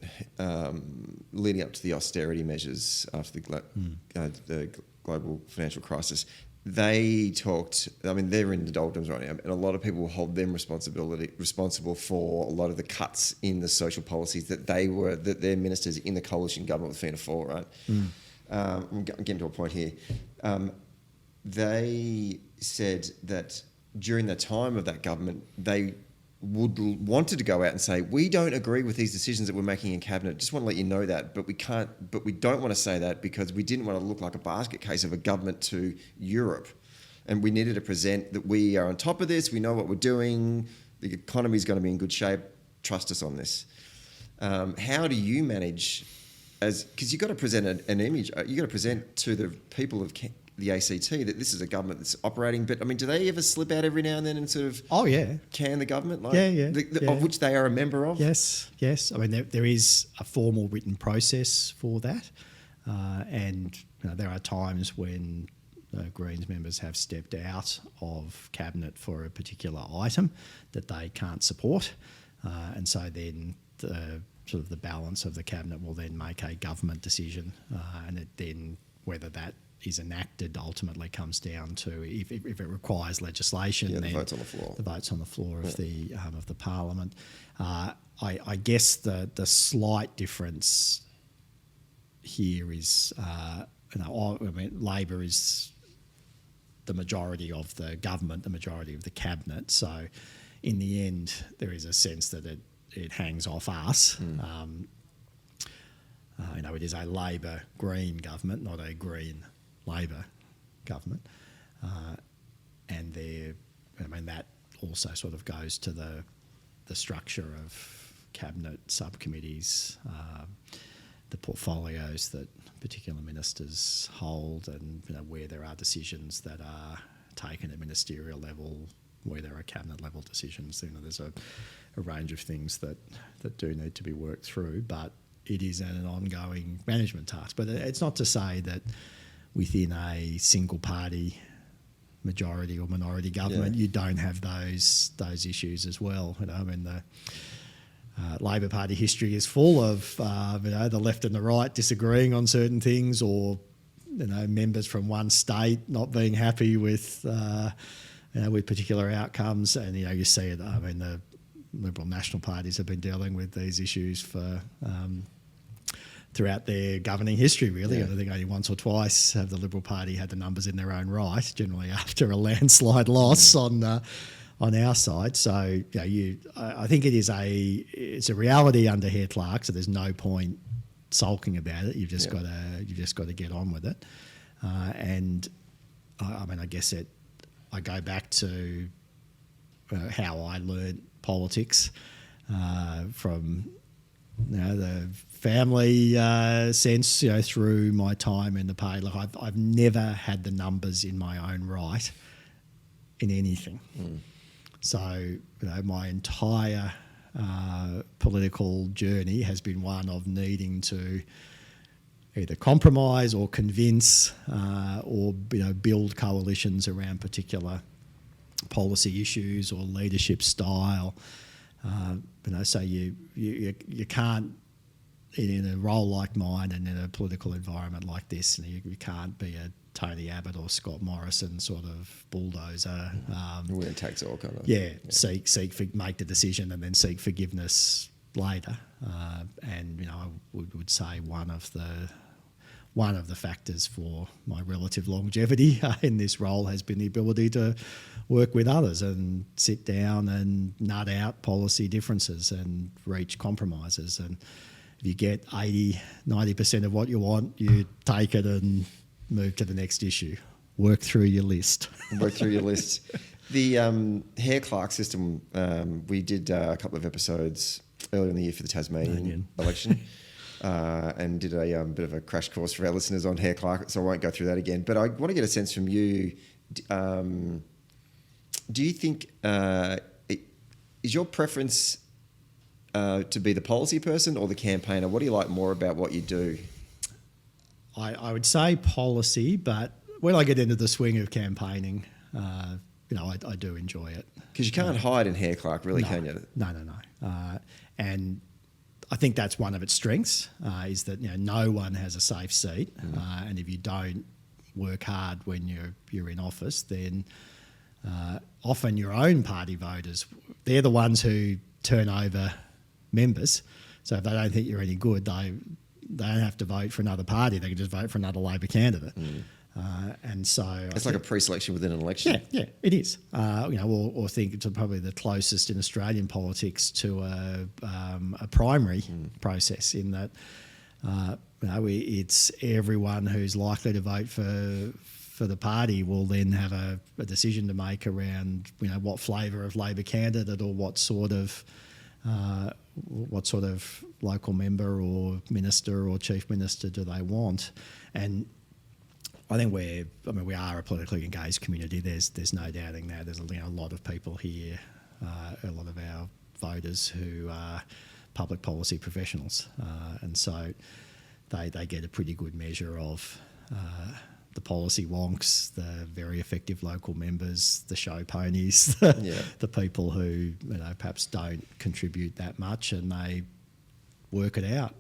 leading up to the austerity measures after the global financial crisis, they talked. I mean, they're in the doldrums right now, and a lot of people hold them responsible for a lot of the cuts in the social policies that their ministers in the coalition government with Fianna Fáil, right? I'm getting to a point here. They said that during the time of that government, they wanted to go out and say, we don't agree with these decisions that we're making in cabinet. Just want to let you know that, but we can't. But we don't want to say that because we didn't want to look like a basket case of a government to Europe, and we needed to present that we are on top of this. We know what we're doing. The economy is going to be in good shape. Trust us on this. How do you manage, because you've got to present an image. You've got to present to the people of the ACT that this is a government that's operating. But I mean, do they ever slip out every now and then and sort of can the government of which they are a member of? Yes. I mean, there is a formal written process for that, and there are times when Greens members have stepped out of cabinet for a particular item that they can't support, and so then the balance of the cabinet will then make a government decision, and it then whether that is enacted ultimately comes down to if it requires legislation. Yeah, then the vote's on the floor. The vote's on the floor of the parliament. I guess the slight difference here is, Labor is the majority of the government, the majority of the cabinet. So in the end, there is a sense that it hangs off us. It is a Labor Green government, not a Green Labor government. And that also sort of goes to the structure of cabinet subcommittees, the portfolios that particular ministers hold, and where there are decisions that are taken at ministerial level, where there are cabinet level decisions. There's a range of things that do need to be worked through, but it is an ongoing management task. But it's not to say that within a single party majority or minority government you don't have those issues as well. The Labor Party history is full of the left and the right disagreeing on certain things, or members from one state not being happy with particular outcomes, and you see it. The Liberal National parties have been dealing with these issues for throughout their governing history, really. I think only once or twice have the Liberal Party had the numbers in their own right, generally after a landslide loss on our side. So I think it's a reality under Hare Clark. So there's no point sulking about it. You've just got to get on with it. And I guess I go back to how I learned politics from the family sense, through my time in the party. Look, I've never had the numbers in my own right in anything. So, my entire political journey has been one of needing to either compromise or convince or build coalitions around particular policy issues or leadership style. So you can't, in a role like mine and in a political environment like this, you can't be a Tony Abbott or Scott Morrison sort of bulldozer. Winner takes all kind of. Make the decision and then seek forgiveness later. And I would say one of the factors for my relative longevity in this role has been the ability to work with others and sit down and nut out policy differences and reach compromises. And if you get 80-90% of what you want, you take it and move to the next issue. Work through your list. The Hare Clark system, we did a couple of episodes earlier in the year for the Tasmanian election. And did a bit of a crash course for our listeners on Hare Clark, so I won't go through that again. But I want to get a sense from you. Do you think is your preference to be the policy person or the campaigner? What do you like more about what you do? I would say policy, but when I get into the swing of campaigning, I do enjoy it. Because you can't hide in Hare Clark, really, can you? No. And I think that's one of its strengths, is that no one has a safe seat, and if you don't work hard when you're in office, then often your own party voters, they're the ones who turn over members. So if they don't think you're any good, they don't have to vote for another party. They can just vote for another Labor candidate. And so it's like a pre-selection within an election. Yeah, it is. Or think it's probably the closest in Australian politics to a primary process, in that it's everyone who's likely to vote for the party will then have a decision to make around what flavour of Labor candidate or what sort of local member or minister or chief minister do they want. And I think we are a politically engaged community. There's no doubting that. There's a lot of people here, a lot of our voters who are public policy professionals, and so they get a pretty good measure of the policy wonks, the very effective local members, the show ponies, the people who perhaps don't contribute that much, and they work it out.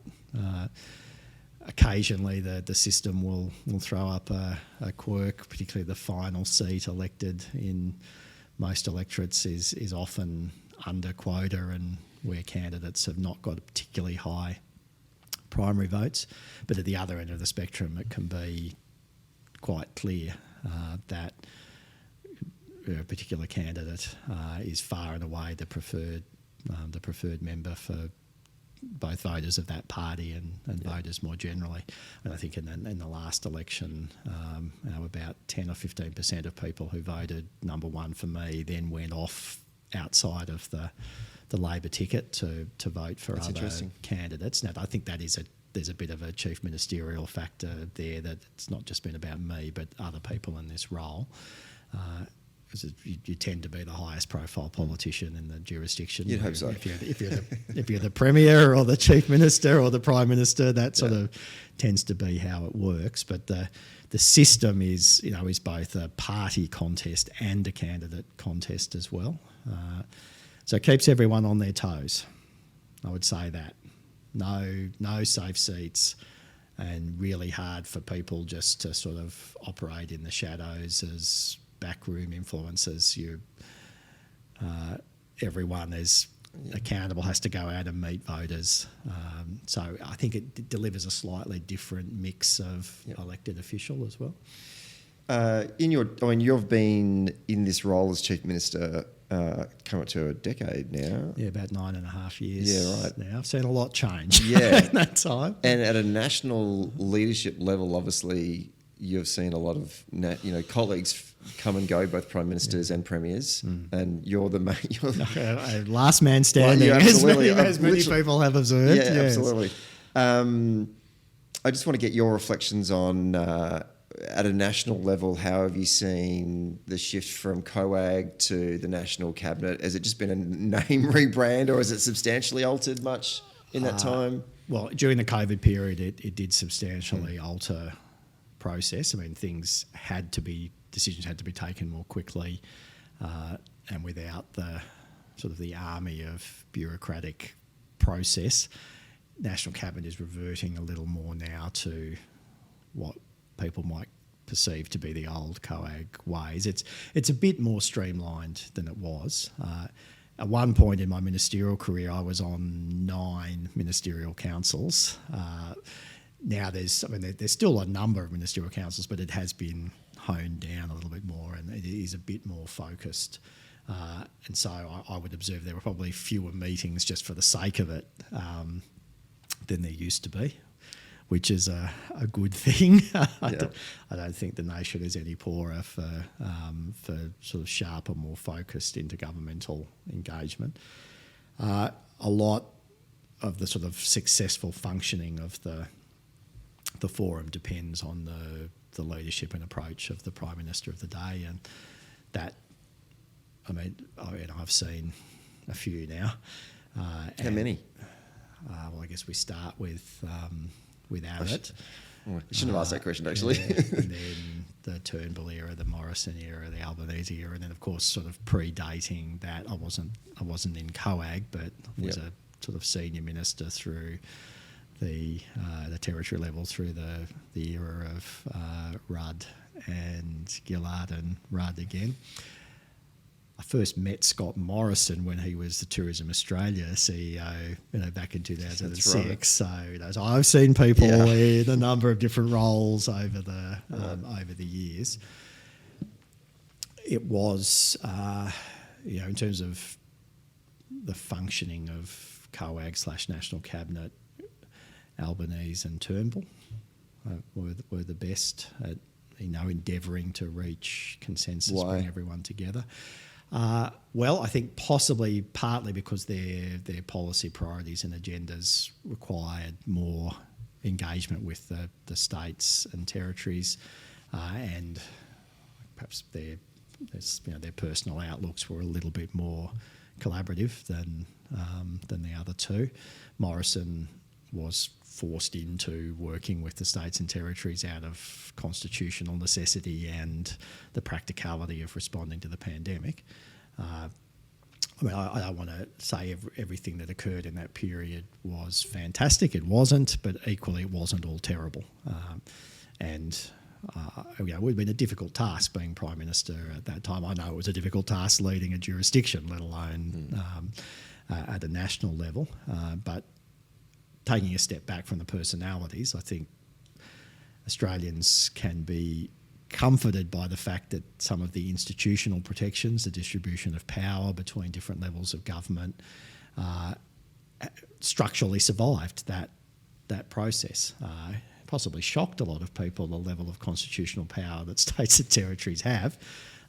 Occasionally the system will throw up a quirk, particularly the final seat elected in most electorates is often under quota, and where candidates have not got particularly high primary votes. But at the other end of the spectrum, it can be quite clear that a particular candidate is far and away the preferred member for both voters of that party and voters more generally. And I think in the last election, about 10 or 15% of people who voted number one for me then went off outside of the Labor ticket to vote for other candidates. Now, I think there's a bit of a chief ministerial factor there, that it's not just been about me, but other people in this role. You tend to be the highest profile politician in the jurisdiction. You'd hope so. If you're the Premier or the Chief Minister or the Prime Minister, that sort of tends to be how it works. But the system is both a party contest and a candidate contest as well. So it keeps everyone on their toes. I would say that. No safe seats, and really hard for people just to sort of operate in the shadows as backroom influencers. Everyone is accountable, has to go out and meet voters. So I think it delivers a slightly different mix of elected official as well. You've been in this role as Chief Minister come up to a decade now. Yeah, about 9.5 years. Yeah, right. Now I've seen a lot change. Yeah. In that time. And at a national leadership level, obviously, you've seen a lot of colleagues come and go, both prime ministers and premiers, and you're the main. Last man standing, as many people have observed. Yeah, yes. Absolutely. I just want to get your reflections on, at a national level, how have you seen the shift from COAG to the National Cabinet? Has it just been a name rebrand, or has it substantially altered much in that time? Well, during the COVID period, it did substantially alter process. I mean, decisions had to be taken more quickly, and without the army of bureaucratic process. National Cabinet is reverting a little more now to what people might perceive to be the old COAG ways. It's a bit more streamlined than it was. At one point in my ministerial career, I was on 9 ministerial councils. Now there's still a number of ministerial councils, but it has been honed down a little bit more, and it is a bit more focused. And so I would observe there were probably fewer meetings just for the sake of it than there used to be, which is a good thing. I don't think the nation is any poorer for sort of sharper, more focused intergovernmental engagement. A lot of the sort of successful functioning of the forum depends on the leadership and approach of the Prime Minister of the day, and that, I've seen a few now. How many? Well, I guess we start with Abbott. You shouldn't have asked that question, actually. And then the Turnbull era, the Morrison era, the Albanese era, and then of course, sort of predating that, I wasn't in COAG, but was a sort of senior minister through the territory level, through the era of Rudd and Gillard and Rudd again. I first met Scott Morrison when he was the Tourism Australia CEO, back in 2006. Right. So I've seen people in a number of different roles over the years. It was, in terms of the functioning of COAG / National Cabinet, Albanese and Turnbull were the best at endeavouring to reach consensus, bring everyone together. Well, I think possibly partly because their policy priorities and agendas required more engagement with the states and territories, and perhaps their personal outlooks were a little bit more collaborative than the other two. Morrison was forced into working with the states and territories out of constitutional necessity and the practicality of responding to the pandemic. I don't want to say everything that occurred in that period was fantastic. It wasn't, but equally it wasn't all terrible. It would have been a difficult task being Prime Minister at that time. I know it was a difficult task leading a jurisdiction, let alone at a national level. But taking a step back from the personalities, I think Australians can be comforted by the fact that some of the institutional protections, the distribution of power between different levels of government, structurally survived that process. Possibly shocked a lot of people the level of constitutional power that states and territories have,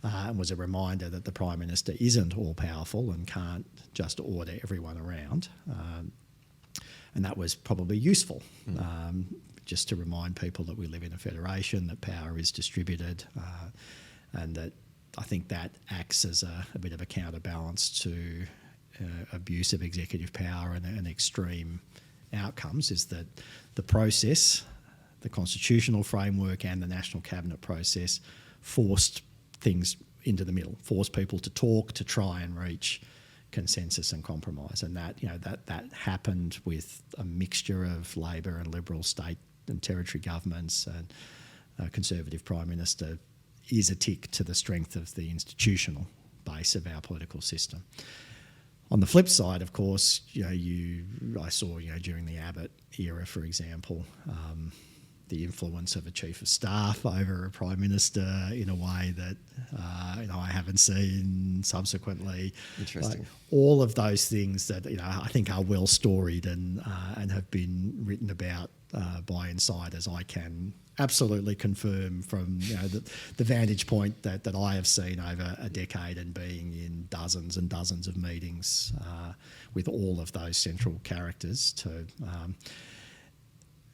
and was a reminder that the Prime Minister isn't all-powerful and can't just order everyone around. And that was probably useful, just to remind people that we live in a federation, that power is distributed, and that I think that acts as a bit of a counterbalance to abuse of executive power and extreme outcomes, is that the process, the constitutional framework and the National Cabinet process forced things into the middle, forced people to talk, to try and reach consensus and compromise. And that happened with a mixture of Labor and Liberal state and territory governments, and a Conservative Prime Minister is a tick to the strength of the institutional base of our political system. On the flip side, of course, I saw during the Abbott era, for example, the influence of a chief of staff over a prime minister in a way that I haven't seen subsequently. Interesting. All of those things that I think are well storied and have been written about by insiders. I can absolutely confirm from the vantage point that I have seen over a decade and being in dozens and dozens of meetings with all of those central characters to.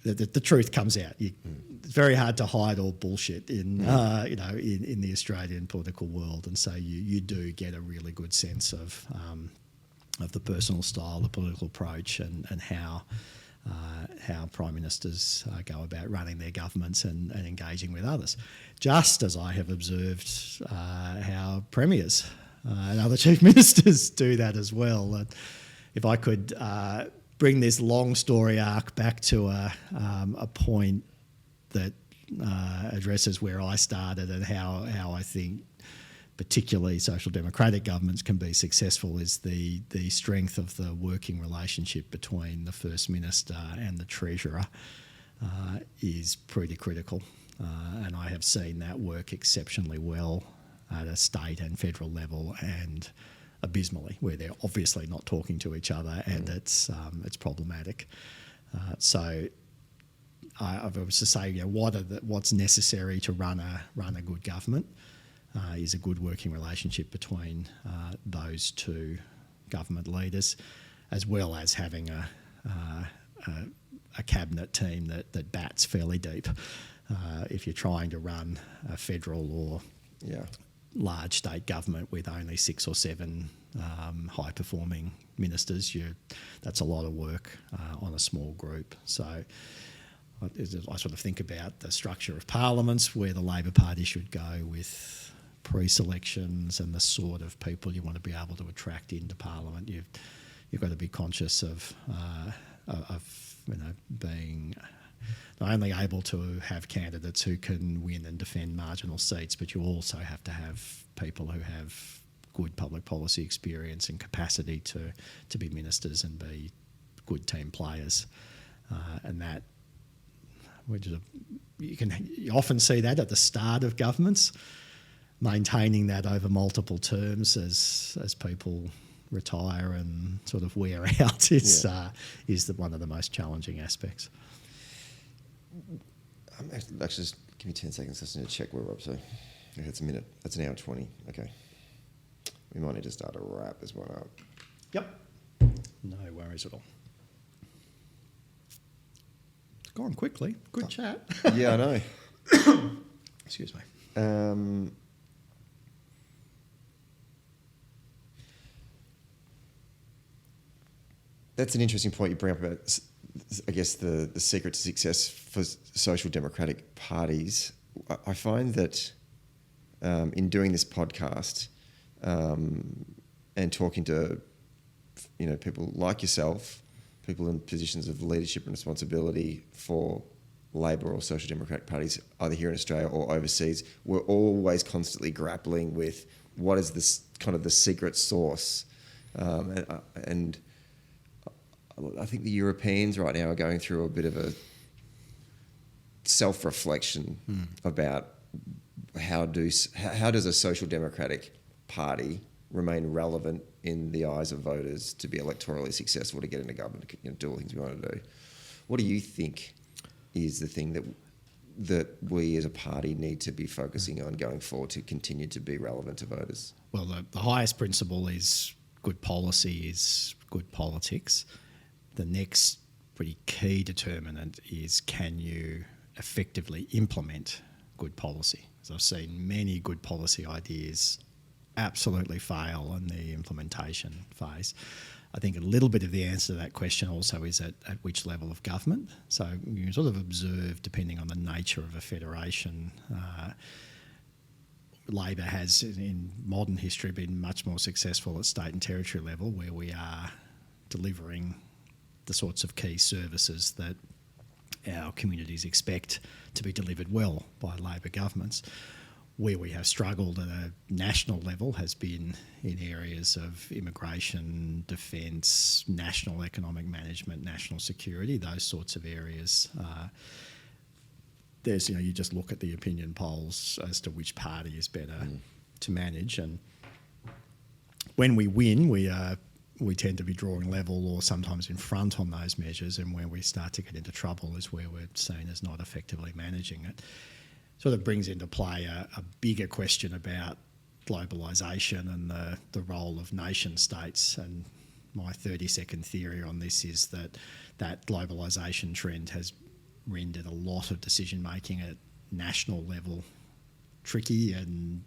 The truth comes out. It's very hard to hide all bullshit in the Australian political world, and so you do get a really good sense of the personal style, the political approach, and how prime ministers go about running their governments and engaging with others. Just as I have observed how premiers and other chief ministers do that as well. And if I could. Bring this long story arc back to a point that addresses where I started and how I think particularly social democratic governments can be successful is the strength of the working relationship between the First Minister and the Treasurer is pretty critical. And I have seen that work exceptionally well at a state and federal level, and abysmally, where they're obviously not talking to each other, and it's problematic. So I've always to say, what's necessary to run a good government is a good working relationship between those two government leaders, as well as having a cabinet team that bats fairly deep. If you're trying to run a federal or large state government with only 6 or 7 high-performing ministers, that's a lot of work on a small group. So I sort of think about the structure of parliaments, where the Labor Party should go with pre-selections and the sort of people you want to be able to attract into Parliament. You've got to be conscious of being not only able to have candidates who can win and defend marginal seats, but you also have to have people who have good public policy experience and capacity to be ministers and be good team players. And that, you often see that at the start of governments, maintaining that over multiple terms as people retire and sort of wear out is one of the most challenging aspects. Actually, just give me 10 seconds. I just need to check where we're up to. Okay, it's a minute. That's an hour 20. Okay. We might need to start a wrap this one up. Yep. No worries at all. It's gone quickly. Good chat. Yeah, I know. Excuse me. That's an interesting point you bring up about, I guess, the secret to success for social democratic parties. I find that in doing this podcast and talking to people like yourself, people in positions of leadership and responsibility for Labor or social democratic parties, either here in Australia or overseas, we're always constantly grappling with what is this kind of the secret sauce, and I think the Europeans right now are going through a bit of a self-reflection about how does a social democratic party remain relevant in the eyes of voters to be electorally successful, to get into government, to do all the things we want to do? What do you think is the thing that we as a party need to be focusing on going forward to continue to be relevant to voters? Well, the highest principle is good policy is good politics. The next pretty key determinant is, can you effectively implement good policy? Because I've seen many good policy ideas absolutely fail in the implementation phase. I think a little bit of the answer to that question also is at which level of government. So you sort of observe, depending on the nature of a federation, Labor has in modern history been much more successful at state and territory level, where we are delivering the sorts of key services that our communities expect to be delivered well by Labor governments. Where we have struggled at a national level has been in areas of immigration, defence, national economic management, national security, those sorts of areas. You just look at the opinion polls as to which party is better to manage, and when we win, we tend to be drawing level or sometimes in front on those measures, and where we start to get into trouble is where we're seen as not effectively managing it. Sort of brings into play a bigger question about globalisation and the role of nation states. And my 30-second theory on this is that globalisation trend has rendered a lot of decision making at national level tricky and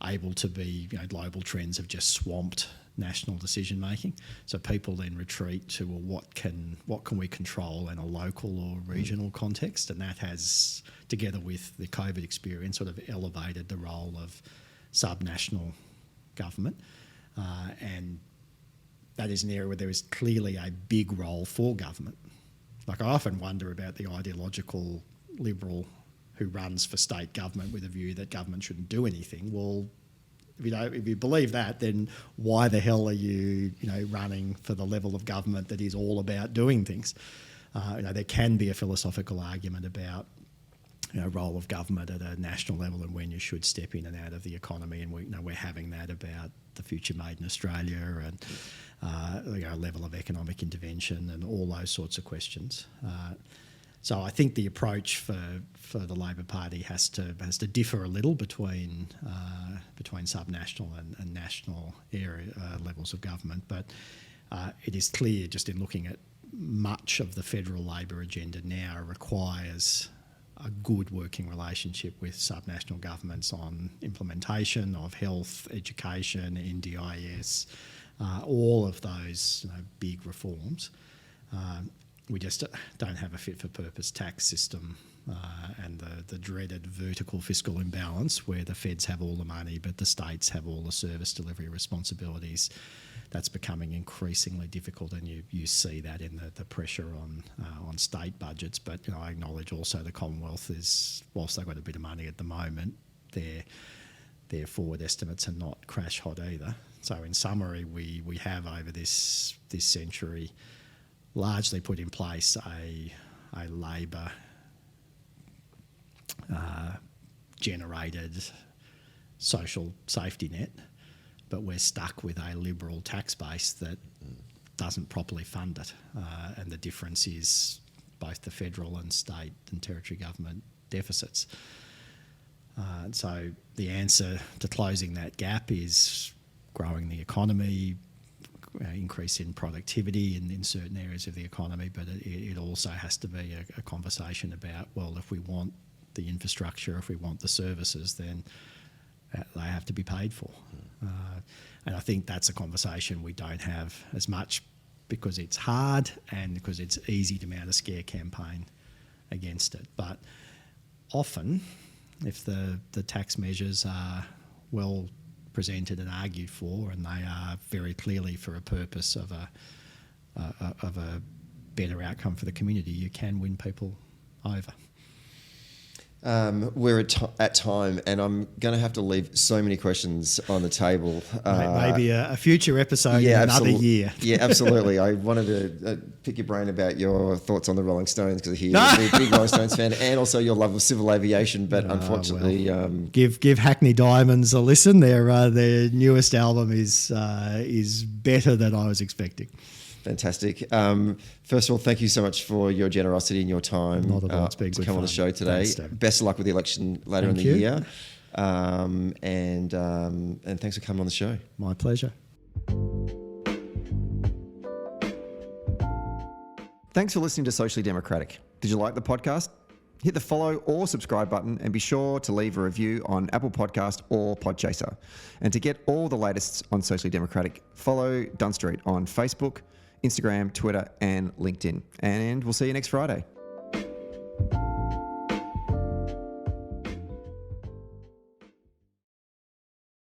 able to be, global trends have just swamped national decision making. So people then retreat to, well, what can we control in a local or regional context? And that has, together with the COVID experience, sort of elevated the role of subnational government. And that is an area where there is clearly a big role for government. Like, I often wonder about the ideological liberal who runs for state government with a view that government shouldn't do anything. Well, if you believe that, then why the hell are you, running for the level of government that is all about doing things? There can be a philosophical argument about, role of government at a national level and when you should step in and out of the economy, and we're having that about the future made in Australia and level of economic intervention and all those sorts of questions. So I think the approach for the Labor Party has to differ a little between subnational and national area levels of government. But it is clear, just in looking at much of the federal Labor agenda now, requires a good working relationship with subnational governments on implementation of health, education, NDIS, all of those big reforms. We just don't have a fit-for-purpose tax system and the dreaded vertical fiscal imbalance where the feds have all the money but the states have all the service delivery responsibilities. That's becoming increasingly difficult, and you see that in the pressure on state budgets. But I acknowledge also the Commonwealth is, whilst they've got a bit of money at the moment, their forward estimates are not crash hot either. So in summary, we have over this century largely put in place a Labor generated social safety net, but we're stuck with a Liberal tax base that doesn't properly fund it. And the difference is both the federal and state and territory government deficits. So the answer to closing that gap is growing the economy, increase in productivity in certain areas of the economy, but it also has to be a conversation about, well, if we want the infrastructure, if we want the services, then they have to be paid for. And I think that's a conversation we don't have as much because it's hard and because it's easy to mount a scare campaign against it. But often, if the tax measures are well presented and argued for, and they are very clearly for a purpose of a better outcome for the community, you can win people over. We're at time, and I'm going to have to leave so many questions on the table. Maybe a future episode in another year. Yeah, absolutely. I wanted to pick your brain about your thoughts on the Rolling Stones, because I hear you're a big Rolling Stones fan, and also your love of civil aviation. But unfortunately, give Hackney Diamonds a listen. Their newest album is better than I was expecting. Fantastic. First of all, thank you so much for your generosity and your time to come on the show today. Thanks, best of luck with the election later in the year. And thanks for coming on the show. My pleasure. Thanks for listening to Socially Democratic. Did you like the podcast? Hit the follow or subscribe button, and be sure to leave a review on Apple Podcast or Podchaser. And to get all the latest on Socially Democratic, follow Dunn Street on Facebook, Instagram, Twitter, and LinkedIn. And we'll see you next Friday.